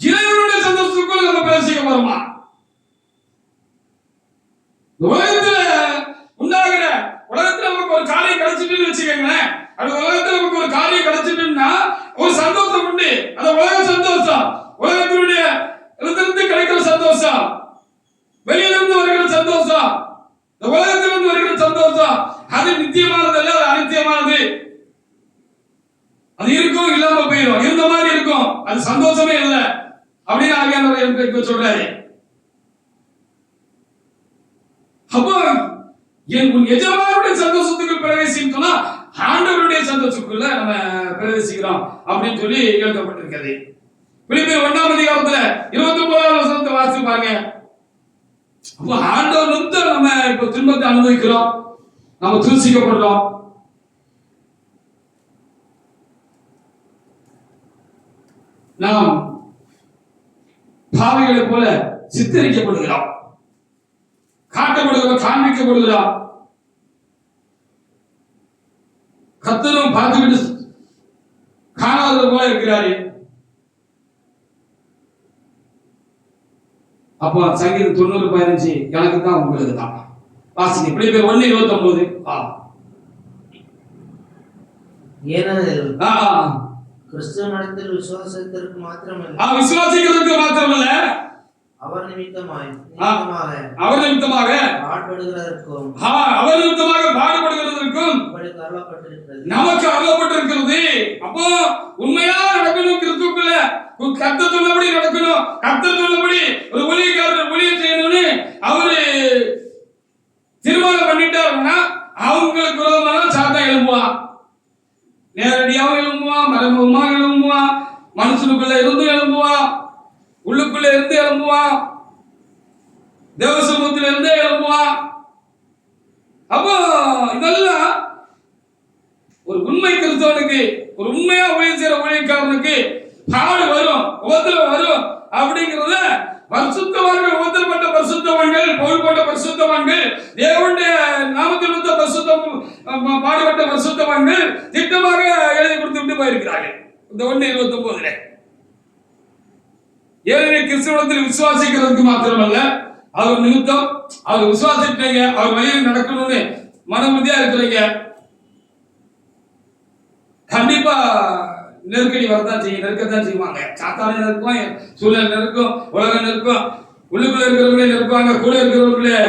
இறைவனுடைய சந்தோஷத்துக்குள்ள நம்ம பேசிக்க போறோமா? உலகத்துல உண்டாகிற, உலகத்துல நமக்கு ஒரு காரியம் கிடைச்சிட்டுன்னு வச்சுக்கோங்களேன். அது உலகத்துல நமக்கு ஒரு காரியம் கிடைச்சிட்டுன்னா ஒரு சந்தோஷம் உண்டு. அந்த உலக சந்தோஷம், உலகத்தினுடைய இருந்து கிடைக்கிற சந்தோஷம், வெளியிலிருந்து வருகிற சந்தோஷம், இந்த உலகத்திலிருந்து வருகிற சந்தோஷம் அது நித்தியமானது அல்ல, அது அனித்தியமானது. அது இருக்கும், இல்லாம போயிடும். இருந்த மாதிரி இருக்கும், அது சந்தோஷமே இல்லை அப்படின்னு ஆவியானவர் எனக்கு சொல்றாரு. அப்போ உன் எஜமானுடைய சந்தோஷத்துக்கு பிரவேசிக்கணும்னா ஆண்டவருடைய சந்தோஷத்துக்குள்ள நம்ம பிரவேசிக்கிறோம் அப்படின்னு சொல்லி எழுதப்பட்டிருக்கிறது. பிலிப்பியர் 1ஆம் அதிகாரத்துல 29வது வசனத்தை வாசித்து பாருங்க. அப்போ ஆண்டவர் வந்து நம்ம இப்ப துன்பத்தை அனுபவிக்கிறோம், நம்ம தூசிக்கப்படுறோம். நாம் பாவிகளை போல சித்தரிக்கப்படுகிறோம், காட்டப்படுகிறோம், காண்பிக்கப்படுகிறோம். கர்த்தரும் பார்த்துக்கிட்டு காணாதது போல இருக்கிறாரு. அப்போ சங்கீதம் 90:15 எனக்கு தான் உங்களுக்கு தான். வாசிங்க பிலிப்பியர் 1:29. ஏனெனில் கிறிஸ்துவனிடத்தில் விசுவாசத்திற்கு மாத்திரமல்ல, விசுவாசிக்கிறதுக்கு மாத்திரமல்ல, அவர் நிமித்தமாக அவர் நிமித்தமாக பாடுபடுகிறதற்கும் அவர் நிமித்தமாக பாடுபடுகிறதற்கும் நமக்கு அருளப்பட்டிருக்கிறது. அப்போ உண்மையா நடக்கணும், கிறிஸ்துக்குள்ள கர்த்தர் சொன்னபடி நடக்கணும். கர்த்தர் சொன்னபடி ஒரு ஊழியக்காரர் ஊழியம் செய்யணும்னு அவரு தீர்மானம் பண்ணிட்டாருன்னா அவங்களுக்கு விரோதமாக சாத்தான் எழும்புவான். நேரடியாக எழும்புவான், மறைமுகமாக எழும்புவான், மனுஷனுக்குள்ள இருந்து எழும்புவான், உள்ளுக்குள்ள இருந்து எழும்புவான், தேவசமூகத்தில இருந்து எழும்புவான். அப்போ இதெல்லாம் ஒரு உண்மை கிறிஸ்தவனுக்கு, ஒரு உண்மையா ஊழியம் செய்யற ஊழியக்காரனுக்கு பாடு வரும், உபத்திரம் வரும். அப்படிங்கிறத பரிசுத்தவான்கள், உபத்திரப்பட்ட பரிசுத்தவான்கள், பவுல்பட்ட பரிசுத்தவான்கள், தேவனுடைய நாமத்தில் வந்த பரிசுத்தம் பாடுபட்ட பரிசுத்தவான்கள் திட்டமாக எழுதி கொடுத்து விட்டு போயிருக்கிறார்கள். இந்த 1:29 ஏழை கிறிஸ்தவத்தில் விசுவாசிக்கிறதுக்கு மாத்திரமல்ல, அவர் நிமித்தம் அவர் விசுவாசிட்டீங்க, அவர் வழியில் நடக்கணும்னு மனமுடியா இருக்கிறீங்க, கண்டிப்பா நெருக்கடி வரதான் செய்யும், நெருக்கத்தான் செய்வாங்க. சாத்தான நெருக்கம், சூழல் நெருக்கம், உலகம் நெருக்கம், உள்ளுக்குள்ள இருக்கிறவங்களே நெருக்குவாங்க, கூட இருக்கிறவங்களே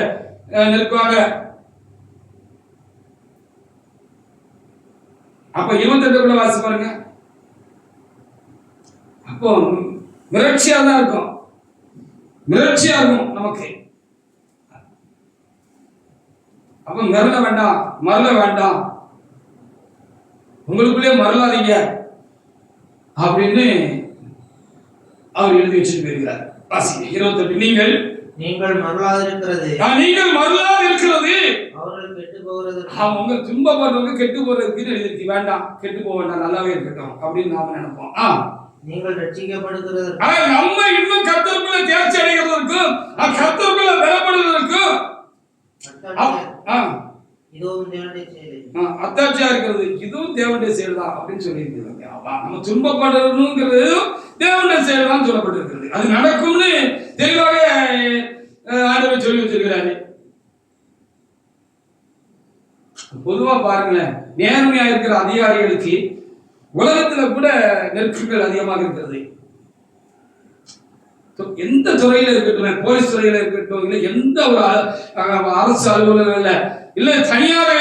நெருக்குவாங்க. அப்ப 28 வாசி பாருங்க. அப்போ மிரட்சியா தான் இருக்கும், மிரட்சியா இருக்கும் நமக்கு. அப்ப மறல வேண்டாம், மறல வேண்டாம், உங்களுக்குள்ளே மறலாதீங்க அப்படின்னு அவர் எழுதி வச்சுட்டு போயிருக்கிறார். வாசிங்க 28. நீங்கள் மறலாதிருக்கிறது, நீங்கள் மறலாதிருக்கிறது, அவர்கள் கெட்டு போகிறது, அவங்க துன்பப்படுறவங்க கெட்டு போறதுக்கு எழுதிருக்கு. வேண்டாம், கெட்டு போக வேண்டாம், நல்லாவே இருக்கட்டும் அப்படின்னு நாம நினைப்போம். நீங்கள் ரட்சிக்கப்படுகிறது, நம்ம இன்னும் கர்த்தருக்குள்ள தேர்ச்சி அடைகிறதற்கும் கர்த்தருக்குள்ள பலப்படுவதற்கும் இதுவும் தேவனுடைய செயல், அத்தாட்சியா இருக்கிறது இதுவும் தேவனுடைய செயல் தான் அப்படின்னு சொல்லி இருக்கிறாங்க. நம்ம துன்பப்படணுங்கிறது தேவனுடைய செயல் தான் சொல்லப்பட்டிருக்கிறது. அது நடக்கும்னு தெளிவாக ஆண்டவர் சொல்லி வச்சிருக்கிறாரு. பொதுவா பாருங்களேன், நேர்மையா இருக்கிற அதிகாரிகளுக்கு உலகத்துல கூட நெருக்கங்கள் அதிகமாக இருக்கிறது. எந்த துறையில இருக்கட்டும், போலீஸ் துறையில இருக்கட்டும், இல்ல எந்த ஒரு அரசு அலுவலகங்கள்ல, இல்ல தனியார்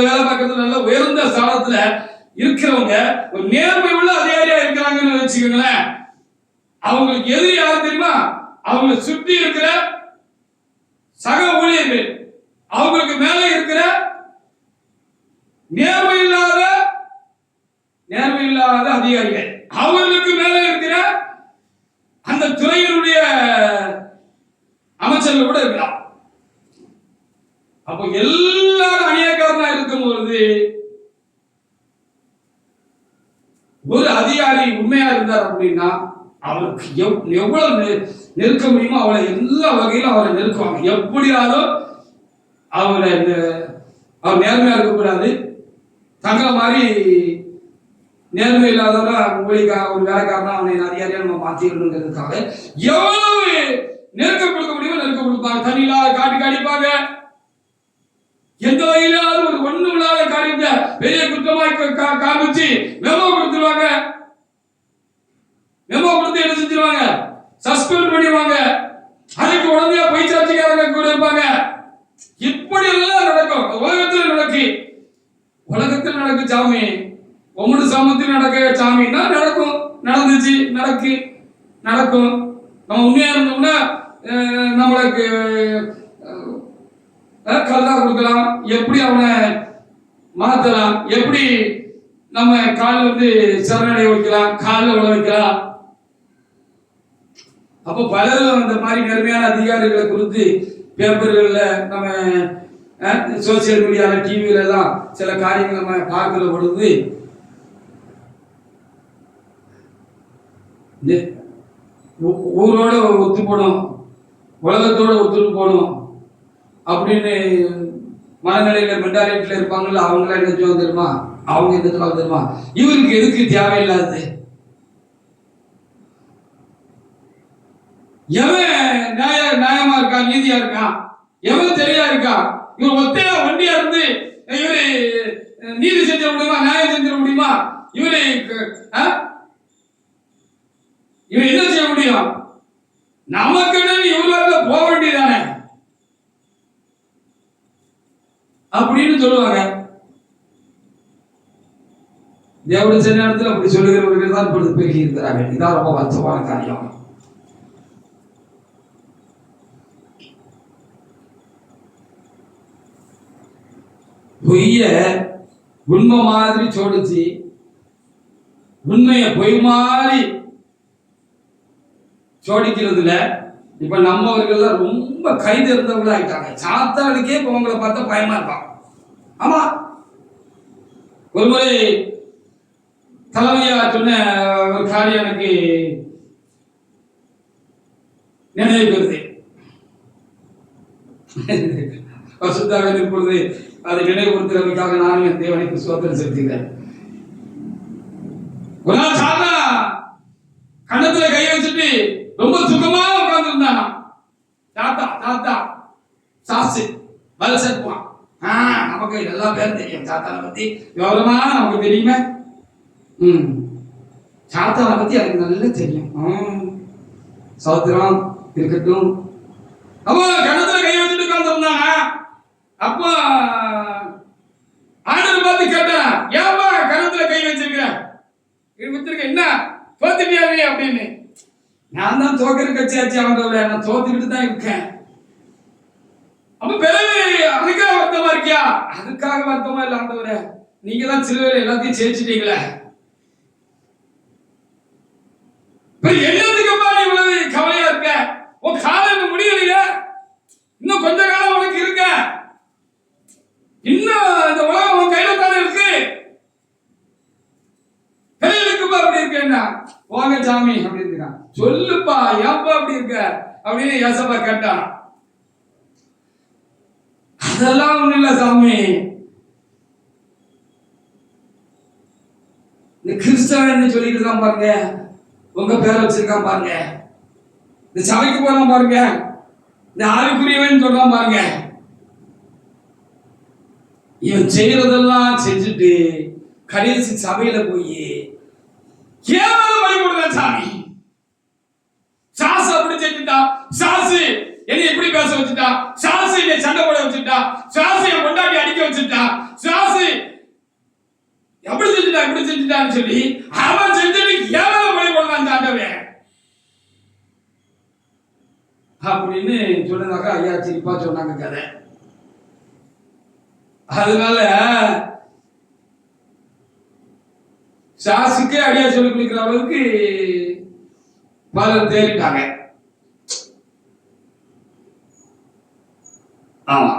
வேலை பார்க்கறது நல்ல உயர்ந்த ஸ்தானத்துல இருக்கிறவங்க ஒரு நேர்மை உள்ள அதிகாரியா இருக்கிறாங்கன்னு வச்சுக்கோங்களேன், அவங்களுக்கு எதிரி யாரு தெரியுமா? அவங்க சுற்றி இருக்கிற சக ஊழியர்கள், அவங்களுக்கு மேல இருக்கிற நேர்மை இல்லாத அதிகாரிகள், அவங்களுக்கு மேல இருக்கிற அந்த துறையினுடைய அமைச்சர்கள் கூட இருக்கலாம். அப்போ எல்லாரும் அநியாயக்காரனா இருக்கும் பொழுது ஒரு அதிகாரி உண்மையா இருந்தார் அப்படின்னா அவருக்கு எவ்வளவு நெருக்க முடியுமோ அவளை எல்லா வகையிலும் அவரை நெருக்குவாங்க. எப்படியாலும் அவர் நேர்மையா இருக்கக்கூடாது, தங்களை மாதிரி நேர்மை இல்லாதவங்க ஒரு வேலைக்காரனா அவனை அதிகாரியா நம்ம மாத்திடணுங்கிறதுக்காக எவ்வளவு நெருக்க கொடுக்க முடியுமோ நெருக்க கொடுப்பாங்க. தண்ணியில காட்டி அடிப்பாங்க, எந்த வகையிலாவது ஒரு ஒண்ணு இல்லாத காரியத்தை பெரிய குற்றமாய் காமிச்சு மெமோ கொடுத்துருவாங்க. மெமோ கொடுத்து என்ன செஞ்சிருவாங்க? சஸ்பெண்ட் பண்ணிடுவாங்க. அதுக்கு உடனே போய் சாட்சிக்காரங்க கூட இருப்பாங்க. இப்படி எல்லாம் நடக்கும், உலகத்தில் நடக்கு சாமி, உங்களோட சாமத்தில் நடக்க சாமின்னா நடக்கும், நடந்துச்சு, நடக்கும். நம்ம உண்மையா இருந்தோம்னா நம்மளுக்கு கல்லா கொடுக்கலாம், எப்படி அவனை மாத்தலாம், எப்படி நம்ம காலில் சரணடைய வைக்கலாம், காலில் விழ வைக்கலாம். அப்போ பலரும் அந்த மாதிரி நேர்மையான அதிகாரிகளை குறித்து பேப்பர்கள்ல, நம்ம சோசியல் மீடியால, டிவியில எல்லாம் சில காரியங்கள் நம்ம பார்க்கிற பொழுது ஊரோட ஒத்து போடும், உலகத்தோட ஒத்துட்டு போடும் அப்படின்னு மனநிலையில மென்டாலிட்டியில இருப்பாங்கல்ல, அவங்கள என்ன சொல்லுவாங்க தெரியுமா? அவங்க என்ன சொல்லுவாங்க தெரியுமா? இவருக்கு எதுக்கு தேவையில்லாது, எவன் நியாயமா இருக்கா, நீதியா இருக்கா, எவன் சரியா இருக்கா, இவர் ஒத்தையா வண்டியா இருந்து இவரு நீதி செஞ்சிட முடியுமா, நியாயம் செஞ்சிட முடியுமா, இவரு இவன் என்ன செய்ய முடியும்? நமக்குன்னு இவ்வளவு போக வேண்டியதானே அப்படின்னு சொல்லுவாங்க. தேவனுடைய சில நேரத்தில் அப்படி சொல்லுகிறவர்கள் தான் இப்பொழுது பெருகி இருக்கிறார்கள். இதான் ரொம்ப வருத்தமான காரியம். பொய்ய உண்மை மாதிரி சோடிச்சு, உண்மைய பொய் மாதிரி சோடிக்கிறதுல இப்ப நம்மவர்கள் ரொம்ப கைது இருந்தவங்களா ஆயிட்டாங்க. சாத்தாளுக்கே இப்ப உங்களை பார்த்தா பயமா இருப்பான். ஆமா, ஒரு முறை தலைமையா சொன்ன ஒரு காரியம் எனக்கு நினைவு வருது. பசுத்தாக இப்பொழுது அதை நினைவுபடுத்துறதுக்காக நானும் என் தேவனுக்கு ஸ்தோத்திரம் செலுத்துகிறேன். ஒரு நாள் சாத்தா கண்ணத்துல கை வச்சுட்டு ரொம்ப சுகமா உட்கார்ந்து இருந்தானா. தாத்தா சாசு வல சேர்ப்பான். நமக்கு எல்லா பேரும் தெரியும். சாத்தானை பத்தி விவரமா நமக்கு தெரியுமே. சாத்தானை பத்தி எனக்கு நல்லா தெரியும். சௌத்திரம் இருக்கட்டும். அப்போ கண்ணத்துல கை வச்சுட்டு உட்கார்ந்து இருந்தானா. அப்போ ஆண்டவர் பார்த்து கேட்டான், ஏன்பா கண்ணத்துல கை வச்சிருக்க? என்ன தோத்துட்டியாவே அப்படின்னு. நான் தான் தோக்கிற கட்சியாச்சு ஆண்டவரே, நான் தோத்துக்கிட்டு தான் இருக்கேன். அப்ப பிறகு அதுக்காக வருத்தமா இருக்கியா? அதுக்காக வருத்தமா இல்ல ஆண்டவரே, நீங்க தான் சிலுவையில எல்லாத்தையும் ஜெயிச்சிட்டீங்களே. என்னத்துக்குப்பா நீ இவ்வளவு கவலையா இருக்க? உன் காலம் முடியலையே, இன்னும் கொஞ்ச காலம் உனக்கு இருக்க. இன்னும் இந்த உலகம் உன் கையில தானே இருக்கு. அப்படி இருக்கேன்னா வாங்க சாமி அப்படின்னு சொல்லுப்பா, ஏப்பா அப்படி இருக்க அப்படின்னு ஏசப்பா கேட்டான். அதெல்லாம் ஒண்ணு இல்ல சாமி, இந்த கிறிஸ்தவன் சொல்லிட்டு தான் பாருங்க, உங்க பேரை வச்சிருக்கான் பாருங்க, இந்த சபைக்கு போறான் பாருங்க, இந்த ஆவிக்குரியவன் சொல்றான் பாருங்க, இவன் செய்யறதெல்லாம் செஞ்சுட்டு கடைசி சபையில போய் கேவலம் வழிபடுறான் சாமி. சாசு அப்படி செஞ்சுட்டா, சாசு என்னை எப்படி பேச வச்சுட்டா, சாசு என்னை சண்டை போட வச்சுட்டா, சாசு என் கொண்டாடி அடிக்க வச்சுட்டா, சாசு எப்படி செஞ்சுட்டான்னு சொல்லி அவன் செஞ்சுட்டு கேவலம் வழிபடுறான் ஆண்டவன் அப்படின்னு சொன்னதாக்கா ஐயா சிரிப்பா சொன்னாங்க கதை. அதனால சாசுக்கே அடியா சொல்லி கொடுக்கிற அளவுக்கு பலர் தேறிட்டாங்க. ஆமா,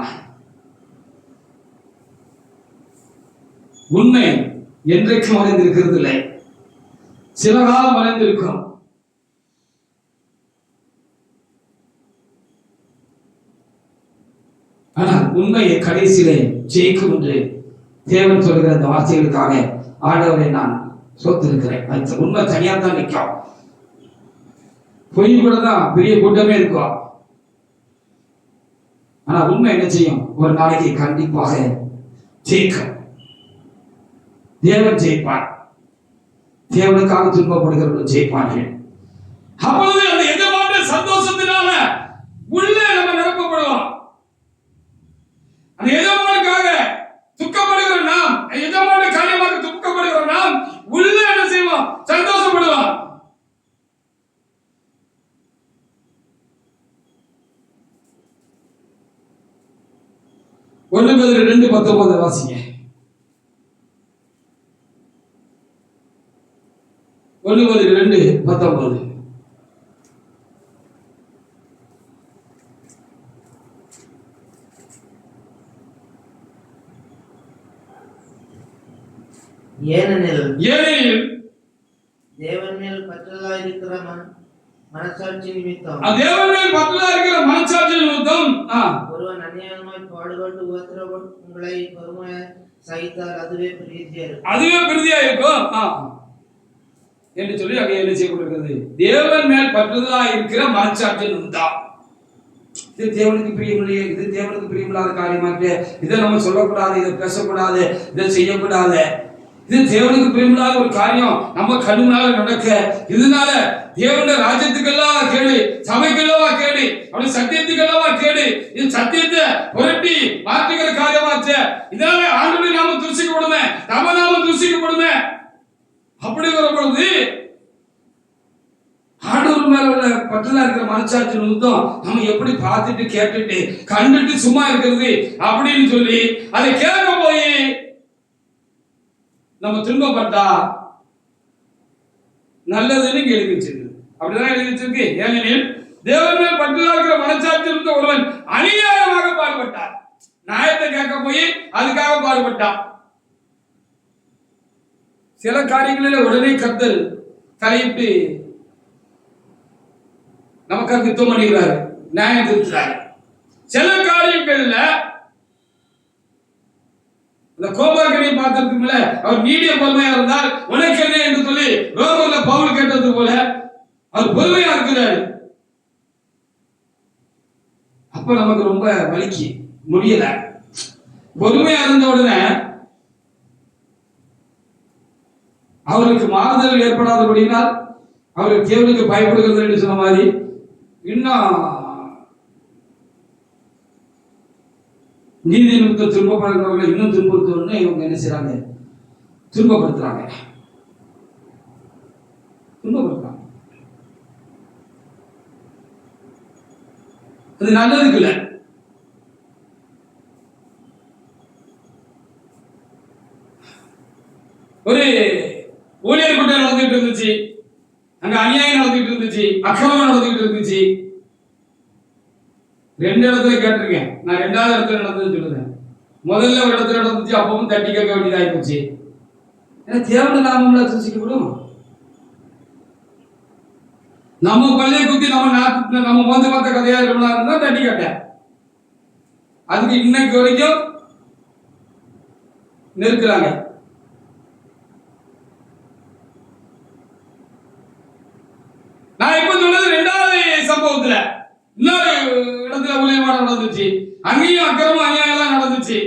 உண்மை என்றைக்கும் மறைந்திருக்கிறது இல்லை, சில காலம் மறைந்திருக்கும். ஆனால் உண்மையை கடைசியிலே ஜெயிக்கும் என்று தேவன் சொல்கிற அந்த வார்த்தைகளுக்காக ஆண்டவரை நான் சொத்திருக்கிறேன். உண்மை தனியா தான் நிற்கும். பொய் கூட தான் பெரிய கூட்டமே இருக்கும். ஆனா உண்மை என்ன செய்யும்? ஒரு நாளைக்கு கண்டிப்பாக ஜெயிக்கும். தேவன் ஜெயிப்பார். தேவனுக்காக துன்பப்படுகிறவர்கள் ஜெயிப்பார்கள். அப்பொழுது அந்த எஜமான சந்தோஷத்தினால உள்ளே நம்ம நிரப்பப்படுவோம். அந்த எஜமானுக்காக துக்கப்படுகிற நாம், எஜமான காரியமாக துக்கப்படுகிற நாம் உள்ளே என்ன செய்வோம்? சந்தோஷப்படுவோம். ஒன்று பேதுரு 2:19 வாசிங்க. 1 பேதுரு 2:19. ஏனெனில் தேவன் மேல் பற்றலா இருக்கிற மனசாட்சி நிமித்தம், தேவன் மேல் பற்றலா இருக்கிற மனசாட்சி நிமித்தம் ஒருவன் அநியாயமாய் பாடுபட்டு உபத்திரவப்பட்டு உங்களை பொறுமையாய் சகித்தால் அதுவே பிரீதியா இருக்கும் என்று சொல்லி அங்கே என்ன செய்யப்படுகிறது? தேவன் மேல் பற்றுதலா இருக்கிற மனசாட்சி நிமித்தம். இது தேவனுக்கு பிரியமில்லையே, இது தேவனுக்கு பிரியமில்லாத காரியமா இருக்கு, இதை நம்ம சொல்லக்கூடாது, இதை பேசக்கூடாது, இதை செய்யக்கூடாது, இது தேவனுக்கு பிரியமில்லாத ஒரு காரியம் நம்ம கண்ணுனால நடக்க. இதனால தேவனுடைய ராஜ்யத்துக்கெல்லாம் கேடு, சபைக்கெல்லாம் கேடு, அப்படி சத்தியத்துக்கெல்லாம் கேடு. இது சத்தியத்தை புரட்டி மாற்றுகிற காரியமாச்சு. இதனால ஆண்டவருடைய நாமம் தூசிக்கப்படுமே, நம்ம நாமம் தூசிக்கப்படுமே. அப்படி வரும் பொழுது ஆண்டவர் மேல உள்ள பற்றலா இருக்கிற மனசாட்சி நிமித்தம் நம்ம எப்படி பார்த்துட்டு கேட்டுட்டு கண்டுட்டு சும்மா இருக்கிறது அப்படின்னு சொல்லி அதை கேட்க போய் நம்ம துன்பப்பட்டா நல்லதுன்னு இங்க எழுதி வச்சிருக்கு. அப்படிதான் எழுதி வச்சிருக்கு. ஏனெனில் தேவன் மேல் பற்றலா இருக்கிற மனசாட்சி இருந்த ஒருவன் அநியாயமாக பாடுபட்டார். நியாயத்தை கேட்க போய் அதுக்காக பாடுபட்டான். சில காரியங்களில் உடனே கர்த்தர் தலையிட்டு நமக்காக யுத்தம் பண்ணுகிறாரு, நியாயம் திருத்துறாரு. சில காரியங்கள்ல இந்த கோபாக்கனை பார்த்ததுக்குள்ள அவர் நீடிய பொறுமையா இருந்தால் உனக்கு என்ன என்று சொல்லி ரோமர்ல பவுல் கேட்டது போல அவர் பொறுமையா இருக்கிறாரு. அப்ப நமக்கு ரொம்ப வலிக்கு முடியல. பொறுமையா இருந்த உடனே அவருக்கு மாறுதல் ஏற்படாதபடினால் அவர் தேவனுக்கு பயப்படுகிறது என்று சொன்ன மாதிரி இன்னும் நீதி நிமித்த துன்பப்படுகிறவர்களை இன்னும் துன்புறுத்தணும்னு இவங்க என்ன செய்யறாங்க, துன்பப்படுத்துறாங்க. அது நல்லதுக்கு இல்லை. ஒரு ஊழியர் கூட்டம் நடந்துட்டு இருந்துச்சு, அங்க அநியாயம் நடந்துட்டு இருந்துச்சு, அக்கிரமம் நடந்துட்டு இருந்துச்சு. 2 இடத்துல கேட்டிருக்கேன். நான் 2வது இடத்துல நடந்ததுன்னு சொல்லுறேன். முதல்ல ஒரு இடத்துல நடந்துச்சு, அப்பவும் தட்டி கேட்க வேண்டியதாகி போச்சு. ஏன்னா தேவன நாமம்ல தூசிக்கப்படும். நம்ம பள்ளியை குத்தி நம்ம மோந்து பார்த்த கதையா இருக்கணும்னா தட்டி கேட்டேன். அதுக்கு இன்னைக்கு வரைக்கும் நிற்கிறாங்க. நான் இப்ப சொன்னது 2வது சம்பவத்துல இன்னொரு இடத்துல ஊழியமானம் நடந்துச்சு. அங்கேயும் அக்கிரமம் அநியாயம் நடந்துச்சு.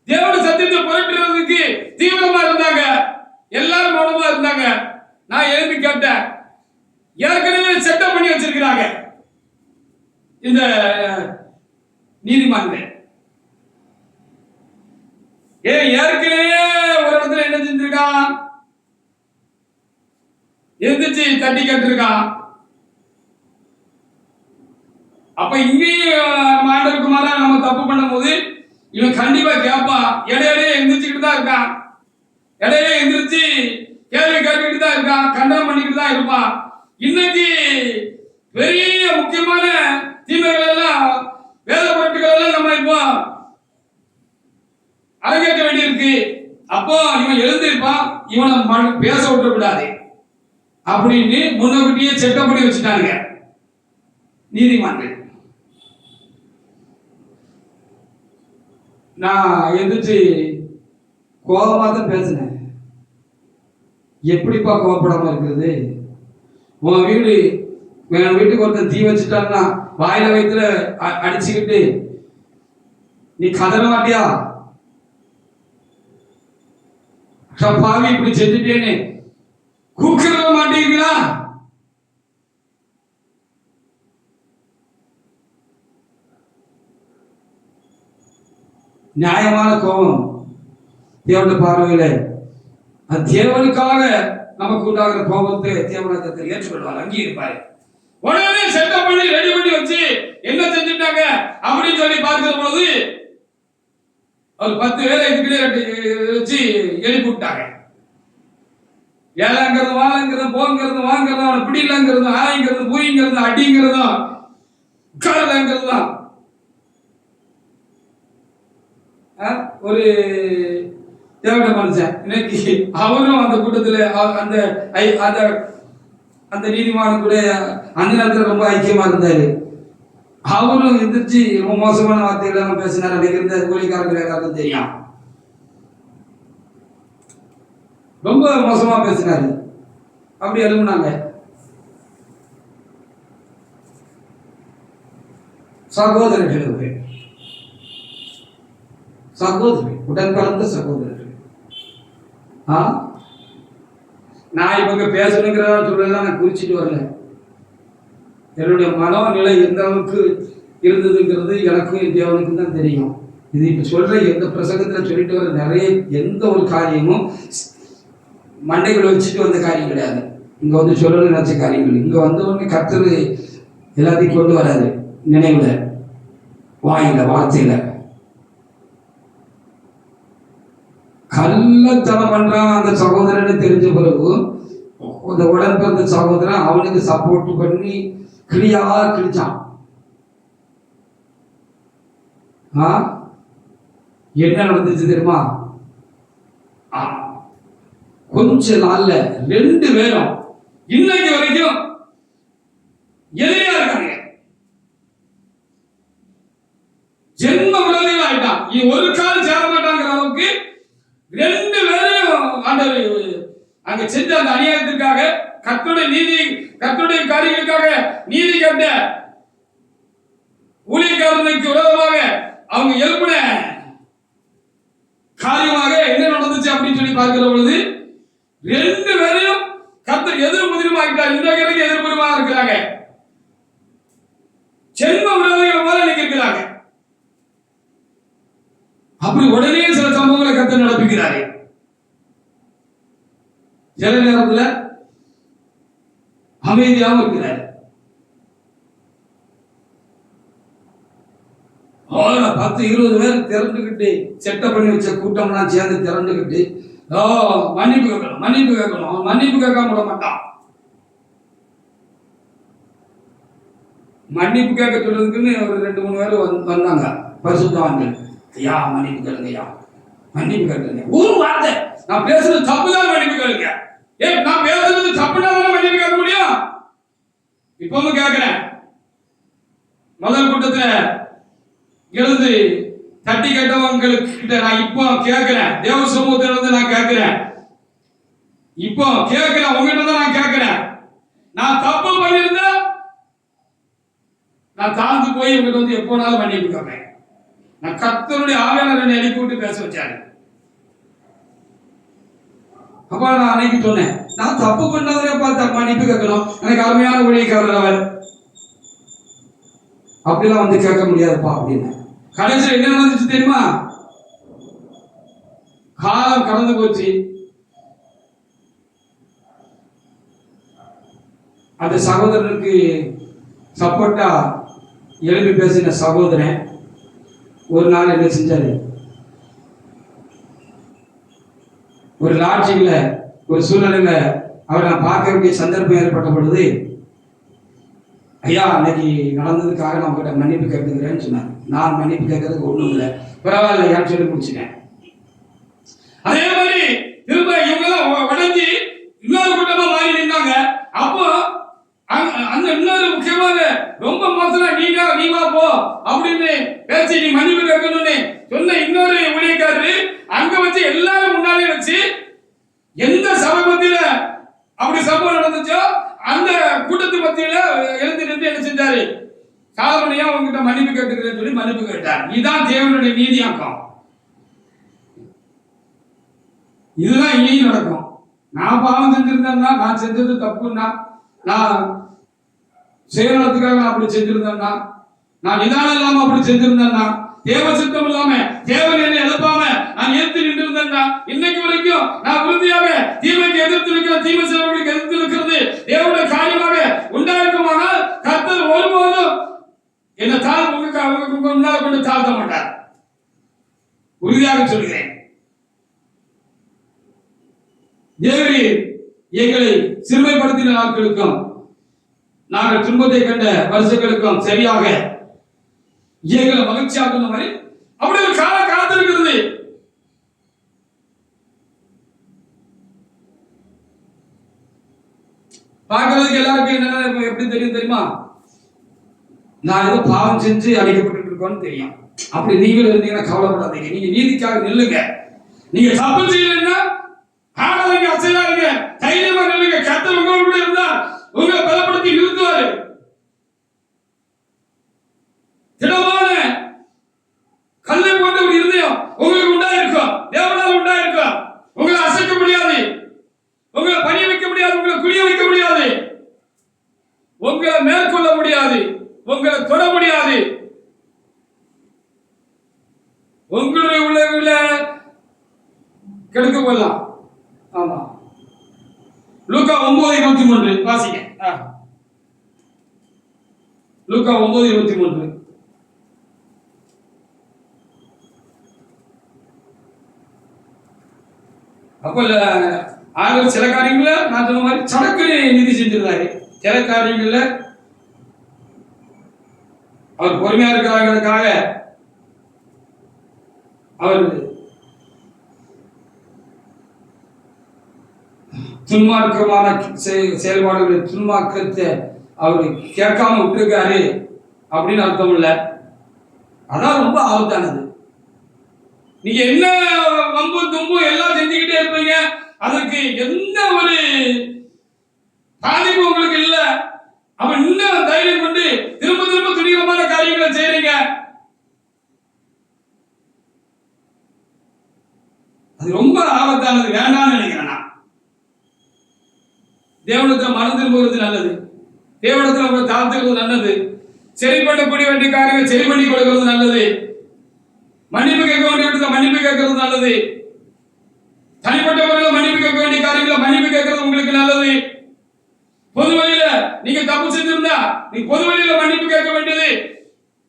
தேவனுடைய சத்தியத்தை புரட்டுறதுக்கு தீவிரமா இருந்தாங்க, எல்லாரும் மௌனமா இருந்தாங்க. நான் எழுப்பி கேட்டேன், ஏற்கனவே செட்டப் பண்ணி வச்சிருக்கிறாங்க இந்த நீதிமன்றம். ஏற்கனவே ஒரு இடத்துல என்ன செஞ்சிருக்கான், எந்திரிச்சு தட்டி கேட்டிருக்கான். அப்ப இங்கேயும் ஆண்டவருக்கு மாறா நம்ம தப்பு பண்ணும் போது இவன் கண்டிப்பா கேட்பான். இடையிடையே எந்திரிச்சுக்கிட்டு தான் இருக்கான், இடையிலே எந்திரிச்சு கேள்வி கேட்டுக்கிட்டு தான் இருக்கான், கண்டனம் பண்ணிக்கிட்டு தான் இருப்பான். இன்னைக்கு பெரிய முக்கியமான தீமைகள் எல்லாம், வேத பொருட்கள் எல்லாம் நம்ம இப்போ அரங்கேற்ற வேண்டியிருக்கு. அப்போ இவன் எழுந்திருப்பான், இவனை பேச விட்டுறக்கூடாது அப்படின்னு முன்னக்கூட்டியே செட்டப் பண்ணி வச்சுட்டாங்க நீதிமன்றம். நான் எந்திரிச்சு கோபமா தான் பேசினேன். எப்படிப்பா கோபப்படாம இருக்கிறது? உன் வீட்டுக்கு ஒருத்தன் தீ வச்சுட்டான்னா வாயில வயிற்றுல அடிச்சுக்கிட்டு நீ கதற மாட்டியா? பாவி இப்படி செஞ்சுட்டேன்னு கூப்பிட மாட்டீங்களா? நியாயமான கோபம் தேவனுடைய பார்வையில தேவனுக்காக நமக்கு உண்டாகிற கோபத்தை தேவனாக ஏற்றுக்கொள்வார், அங்கீகரிப்பாரு. உடனே செட்டப் பண்ணி ரெடி பண்ணி வச்சு என்ன செஞ்சுட்டாங்க அப்படின்னு சொல்லி பார்க்கிற பொழுது ஒரு 10 பேரை இதுக்கிட்டே வச்சு எழுப்பி விட்டாங்க. ஏழாங்கிறது வாழங்கிறது, போங்கிறது வாங்கிறது, அவனை பிடிலங்கிறது, ஆயங்கிறது, பூயிங்கிறது, அடிங்கிறதும் உட்காரலங்கிறது தான். ஒரு தேவட மனுஷன் இன்னைக்கு அவரும் அந்த கூட்டத்தில் அந்த அந்த நீதிமானம் கூட அந்த நேரத்தில் ரொம்ப ஐக்கியமா இருந்தாரு. அவரும் எந்திரிச்சு ரொம்ப மோசமான வார்த்தைகள் பேசினார். அன்னைக்கு இருந்த கூலிக்காரர்கள் எல்லாருக்கும் தெரியும், ரொம்ப மோசமா பேசினாரு. அப்படி எழுப்புனாங்க. சகோதரர்கள், உடன் கலந்த சகோதரர்கள், நான் இவங்க பேசணுங்கிறதா சொல்லலாம், நான் குறிச்சிட்டு வரல. என்னுடைய மனோநிலை எந்த அளவுக்கு இருந்ததுங்கிறது எனக்கும் தேவனுக்கும் தான் தெரியும். இது இப்ப சொல்ற எந்த பிரசங்கத்துல சொல்லிட்டு வர நிறைய எந்த ஒரு காரியமும் மண்டைகளை வச்சுட்டு வந்த காரியம் கிடையாது. இங்க வந்து சொல்லணும்னு நினைச்ச காரியங்கள் இங்க வந்த உடனே கர்த்தர் எல்லாத்தையும் கொண்டு வராது. நினைவுல, வாயில, வார்த்தையில. கள்ளத்தனம் பண்றான் அந்த சகோதரன்னு தெரிஞ்ச பிறகு அந்த உடன் பிறந்த சகோதரன் அவனுக்கு சப்போர்ட் பண்ணி கிழிச்சான். என்ன நடந்துச்சு தெரியுமா? கொஞ்ச நாள்ல 2 பேரும் இன்னைக்கு வரைக்கும் எதிரியா இருக்காங்க. ஜென்ம விரோதிகள் ஆயிட்டான். ஒரு கால் சேர மாட்டாங்கிற அளவுக்கு 2 பேரையும் அங்க செஞ்ச அந்த அநியாயத்திற்காக கர்த்தருடைய காரியங்களுக்காக நீதி கட்ட ஊழியக்காரனுக்கு விரோதமாக அவங்க எழுப்பின காரியமாக என்ன நடந்துச்சு அப்படின்னு சொல்லி பார்க்கிற பொழுது 2 பேரையும் கர்த்தர் எதிர்ப்புதிரமா ஆகிட்டார். இன்றைக்கு எதிர்ப்புதிரமா இருக்கிறாங்க. ஜென்ம விரோதிகள் போல இன்னைக்கு இருக்கிறாங்க. அப்படி உடனே சில சம்பவங்களை கர்த்தர் நடப்பிக்கிறாரு. சில நேரத்துல அமைதியாகவும் இருக்கிறார். 10-20 பேர் திரண்டுகிட்டு செட்டப் பண்ணி வச்ச கூட்டம்லாம் சேர்ந்து திரண்டுகிட்டு மன்னிப்பு கேட்கணும். மன்னிப்பு கேட்காம விட மாட்டான். மன்னிப்பு கேட்க சொல்றதுக்குன்னு ஒரு 2-3 பேர் வந்தாங்க. பரிசுத்தவான்கள், ஐயா மன்னிப்பு கேளுங்கய்யா, மன்னிப்பு கேட்குங்க. ஒரு வார்த்தை, நான் பேசுறது தப்புதான், மன்னிப்பு கேளுங்க. நான் பேசுறது தப்புனா மன்னிப்பு கேட்க முடியும்? இப்பவும் கேட்கிறேன். முதல் கூட்டத்துல எழுந்து தட்டி கேட்டவங்களுக்கு நான் இப்போ கேட்கிறேன். தேவ சமூகத்துல இருந்து நான் கேட்கிறேன். இப்போ கேட்கிறேன், உங்ககிட்ட தான் நான் கேட்கிறேன். நான் தப்பு பண்ணியிருந்தா நான் தாழ்ந்து போய் உங்ககிட்ட வந்து எப்போனாலும் மன்னிப்பு கேட்பேன். நான் கர்த்தருடைய ஆவியானவரை எழுப்பி விட்டு பேச வச்சாரு. அப்ப நான் அன்னைக்கு சொன்னேன், நான் தப்பு பண்ணாதே பார்த்து மன்னிப்பு கேட்கணும். எனக்கு அருமையான ஊழியக்காரர் அவர், அப்படிலாம் வந்து கேட்க முடியாதுப்பா அப்படின்னு. கடைசியில் என்ன நடந்துச்சு தெரியுமா? காலம் கடந்து போச்சு. அந்த சகோதரனுக்கு சப்போர்ட்டா எழுப்பி பேசின சகோதரன் ஒரு நாள் என்ன செஞ்சாரு? ஒரு லாட்ஜிங்ல ஒரு சூழ்நிலையில அவரை நான் பார்க்க வேண்டிய சந்தர்ப்பம் ஏற்பட்ட பொழுது, ஐயா அன்னைக்கு நடந்ததுக்காக நான் உங்ககிட்ட மன்னிப்பு கேட்டுக்கிறேன்னு சொன்னார். நான் மன்னிப்பு கேட்கறதுக்கு ஒண்ணும் இல்லை, பரவாயில்ல ஏன்னு சொல்லி முடிச்சுட்டேன். அதே மாதிரி திரும்ப இவங்க உடஞ்சி இன்னொரு கூட்டமா மாறி நின்னாங்க. அப்போ அந்த இன்னொரு முக்கியமாக ரொம்ப மோசமா நீமா போ அப்படின்னு பேசி நீ மன்னிப்பு கேட்கணும்னு சொன்ன இன்னொரு ஊழியக்காரரு அங்க வச்சு எல்லாரும் முன்னாலே வச்சு எந்த சபை மத்தியில அப்படி சம்பவம் நடந்துச்சோ அந்த கூட்டத்து மத்தியில எழுந்து நின்று என்ன செஞ்சாரு? சாலமோனையா உங்ககிட்ட மன்னிப்பு கேட்டுக்கிறேன்னு சொல்லி மன்னிப்பு கேட்டார். இதுதான் தேவனுடைய நீதியாக்கம். இதுதான் இனியும் நடக்கும். நான் பாவம் செஞ்சிருந்தேன்னா, நான் செஞ்சது தப்புன்னா, நான் சுயநலத்துக்காக நான் அப்படி செஞ்சிருந்தேன்னா, நான் நிதானம் இல்லாம அப்படி செஞ்சிருந்தேன்னா, தேவ சித்தம் இல்லாம தேவன் என்னை எழுப்பாம நான் எதிர்த்து நின்று இருந்தேன்னா, இன்னைக்கு வரைக்கும் நான் உறுதியாக தீமைக்கு எதிர்த்து இருக்கிற தீமை செய்வர்களுக்கு எதிர்த்து இருக்கிறது தேவனுடைய காரியமாக உண்டாயிருக்குமானால் கர்த்தர் ஒருபோதும் என்னை உங்க முன்னால் கொண்டு தாழ்த்த மாட்டார். உறுதியாக சொல்கிறேன். தேவரீர் எங்களை சிறுமைப்படுத்தின நாட்களுக்கும் நாங்கள் துன்பத்தை கண்ட வருஷங்களுக்கும் சரியாக எங்களை மகிழ்ச்சியாக்குன மாதிரி அப்படி ஒரு காலம் காத்திருக்கிறது. பார்க்கறதுக்கு எல்லாருக்கும் என்னென்ன எப்படி தெரியும் தெரியுமா? நான் ஏதோ பாவம் செஞ்சு அடிக்கப்பட்டு இருக்கோன்னு தெரியும். அப்படி நீங்களும் இருந்தீங்கன்னா கவலைப்படாதீங்க. நீங்க நீதிக்காக நில்லுங்க. நீங்க தப்பு செய்யலைன்னா ஆடாதீங்க, அசையாதீங்க, தைரியமா நில்லுங்க. கர்த்தர் உங்களோட இருந்தா உங்களை பலப்படுத்தி நிறுத்துவாரு. திடமான கல்லை போன்ற ஒரு இருதயம் உங்களுக்கு உண்டாயிருக்கும், தேவனால் உண்டாயிருக்கும். உங்களை அசைக்க முடியாது. முடியாது, உங்களை தொட முடியாது. உங்களுடைய உலகில கெடுக்க கொள்ளலாம். ஆமா, லூக்கா 9:23 வாசிங்க. லூக்கா 9:23. அப்போ ஆண்டவர் சில காரியங்கள நான் சொன்ன மாதிரி சடக்கு நீதி செஞ்சிருந்தாரு. சில காரியங்கள்ல அவர் பொறுமையா இருக்கிறார்களுக்காக அவர் துன்மார்க்கமான செயல்பாடுகளை துன்மார்க்கத்தை அவர் கேட்காம விட்டுருக்காரு அப்படின்னு அர்த்தம் இல்ல. அதான் ரொம்ப ஆபத்தானது. நீங்க என்ன வம்பு தும்பு எல்லாம் செஞ்சுக்கிட்டே இருப்பீங்க, அதுக்கு எந்த ஒரு பாதிப்பு உங்களுக்கு இல்ல. அவன் இன்னும் தைரியம் கொண்டு திரும்ப திரும்ப துணிகரமான காரியங்களை செய்றீங்க. அது ரொம்ப ஆபத்தானது, வேண்டாம்னு நினைக்கிறேன். தேவனத்துல மனம் திரும்புவது நல்லது, தேவனத்துல உங்களை தாழ்த்துகிறது நல்லது, சரி பண்ணக்கூடிய வேண்டிய காரியங்களை சரி பண்ணி கொடுக்கிறது நல்லது, மன்னிப்பு கேட்க வேண்டிய மன்னிப்பு கேட்கறது நல்லது, தனிப்பட்ட முறையில் மன்னிப்பு கேட்க வேண்டிய காரியங்களை மன்னிப்பு கேட்கறது உங்களுக்கு நல்லது. பொது வழியில நீங்க தப்பு செஞ்சிருந்தா நீ பொது வழியில மன்னிப்பு கேட்க வேண்டியது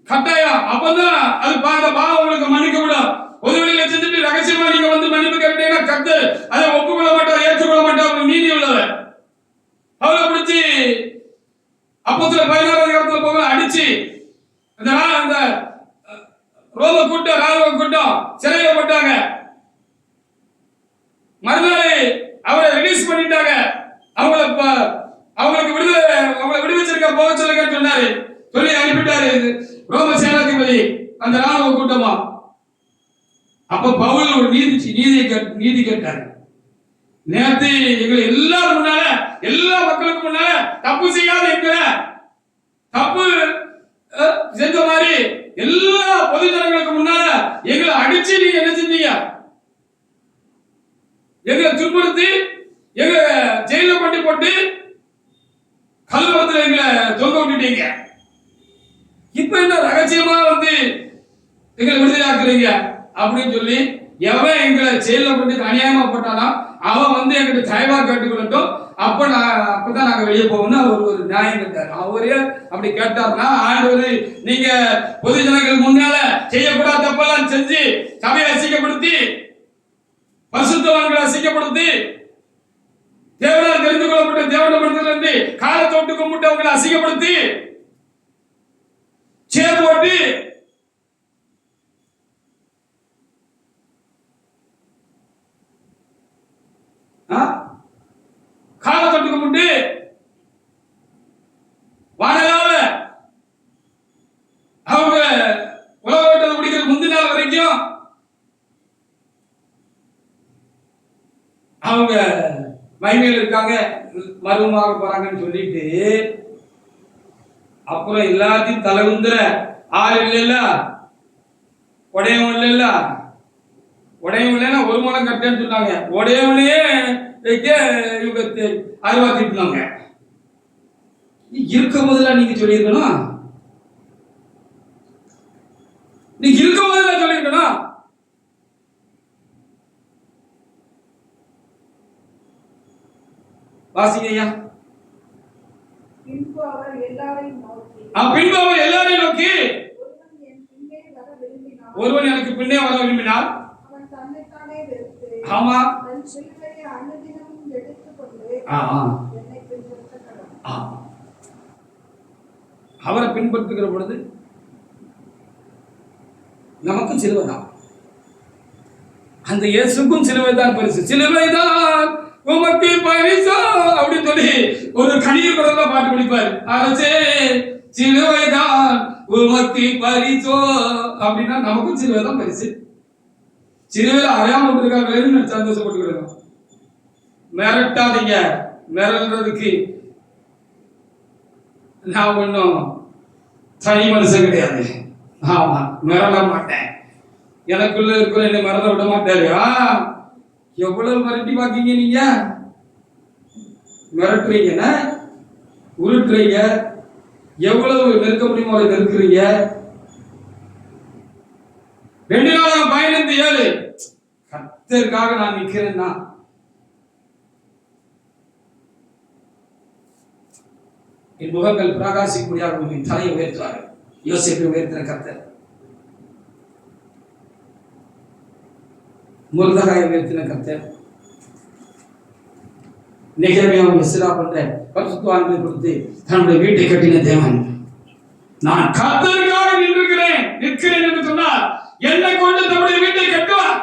கட்டாயம். அப்பதான் அது பாவம் உங்களுக்கு மன்னிக்கப்படும். பொது வழியில செஞ்சுட்டு ரகசியமா நீங்க வந்து மன்னிப்பு கேட்டீங்கன்னா கர்த்தர் அதை ஒப்புக்கொள்ள மாட்டார், ஏற்றுக்கொள்ள மாட்டார். நீதி உள்ளவர். அவளை பிடிச்சி அப்போஸ்தலர் 16 போக அடிச்சு அந்த ரோம கூட்டம் ராணுவ கூட்டம் சிறையில போட்டாங்க. மறுநாள் அவரை ரிலீஸ் பண்ணிட்டாங்க. அவங்களுக்கு விடுவிச்சிருக்க போக சொல்லுங்க சொன்னாரு, சொல்லி அனுப்பிட்டாரு ரோம சேனாதிபதி அந்த ராணுவ கூட்டமா. அப்ப பவுல் ஒரு நீதி கேட்டாரு. நேற்று எங்களை எல்லாரும் முன்னால எல்லா மக்களுக்கு முன்னால தப்பு செய்யாத இருக்கிற தப்பு செஞ்ச மாதிரி எல்லா பொதுஜனங்களுக்கு முன்னால எங்களை அடிச்சு நீங்க என்ன செஞ்சீங்க, எங்களை துன்புறுத்தி எங்களை ஜெயில கொண்டு போட்டு கல்வத்துல எங்களை தொங்க விட்டுட்டீங்க. இப்ப என்ன ரகசியமா வந்து எங்களை விடுதலை ஆக்குறீங்க அப்படின்னு சொல்லி எவன் எங்களை ஜெயில கொண்டு அநியாயமா போட்டானா அவன் வந்து எங்கிட்ட தயவா கேட்டுக்கொள்ளட்டும், அப்பதான் நாங்க வெளியே போகணும்னு அவர் ஒரு நியாயம் கேட்டார். அவரே அப்படி கேட்டார்னா ஆண்டவர் நீங்க பொது ஜனங்களுக்கு முன்னால செய்யக்கூடாத தப்பெல்லாம் செஞ்சு சபையை அசிங்கப்படுத்தி பரிசுத்தவான்களை அசிங்கப்படுத்தி தேவனால் தெரிந்து கொள்ளப்பட்ட தேவனப்படுத்தி காலை தொட்டு கும்பிட்டு அவங்களை அசிங்கப்படுத்தி சேர் போட்டு காலை தொட்டு கும்பிட்டு வானலால அவங்க உலக ஓட்டத்தை முடிக்கிற முந்தின நாள் வரைக்கும் அவங்க மகிமையில் இருக்காங்க, மர்மமாக போறாங்கன்னு சொல்லிட்டு அப்புறம் எல்லாத்தையும் தலைவுந்துற ஆள் இல்ல, உடையவன் இல்ல, உடையவன் இல்லைன்னா ஒரு மூலம் கட்டேன்னு சொன்னாங்க. உடையவனையே இவங்க அருவாத்திட்டாங்க. இருக்கும் போதெல்லாம் நீங்க சொல்லியிருக்கணும், நீங்க இருக்கும் போதெல்லாம் சொல்லியிருக்கணும். வாசிங்க ஐயா. பின்பு அவர் எல்லாரையும் நோக்கி ஒருவன் எனக்கு பின்னே வர விரும்பினால் அவன் தன்னைத்தானே வெறுத்து ஆமா தன் சிலுவையை அனுதினமும் எடுத்துக்கொண்டு என்னை பின்பற்ற கடவன். அவரை பின்பற்றுகிற பொழுது நமக்கும் சிலுவை தான், அந்த இயேசுக்கும் சிலுவை தான் பரிசு. சிலுவை தான் உமக்கு பரிசோ அப்படின்னு சொல்லி ஒரு கண்ணீர் குரல்ல பாட்டு படிப்பாரு. அரசே சிலுவை தான் உமக்கு பரிசோ அப்படின்னா நமக்கும் சிலுவை தான் பரிசு. சிலுவையில அறையாம இருக்காங்களேன்னு சந்தோஷப்பட்டுக்கிறோம். மிரட்டாதீங்க, மிரள்றதுக்கு நான் ஒன்றும் தனி மனுஷன் கிடையாது. ஆமா, மிரள மாட்டேன். எனக்குள்ள இருக்கிற என்ன மிரள விட மாட்டாரு. எவ்வளவு மிரட்டி பாக்கீங்க நீங்க, மிரட்டுறீங்கன்னா உருட்டுறீங்க, எவ்வளவு நெருக்க முடியுமோ அதை நெருக்குறீங்க. 2 நாளாக 15:7 கர்த்தருக்காக நான் நிற்கிறேன்னா என் முகங்கள் பிரகாசிக்கும்படியாக உங்கள் தலையை உயர்த்துவார்கள். யோசேப்பை உயர்த்தின கர்த்தர், முர்தகாயை உயர்த்தின கர்த்தர், நெகேமியாவும் எஸ்ரா போன்ற பரிசுத்தவான்களை கொடுத்து தன்னுடைய வீட்டை கட்டின தேவன். நான் கர்த்தருக்காக நிற்கிறேன் என்று சொன்னால் என்னை கொண்டு தன்னுடைய வீட்டை கட்டுவார்.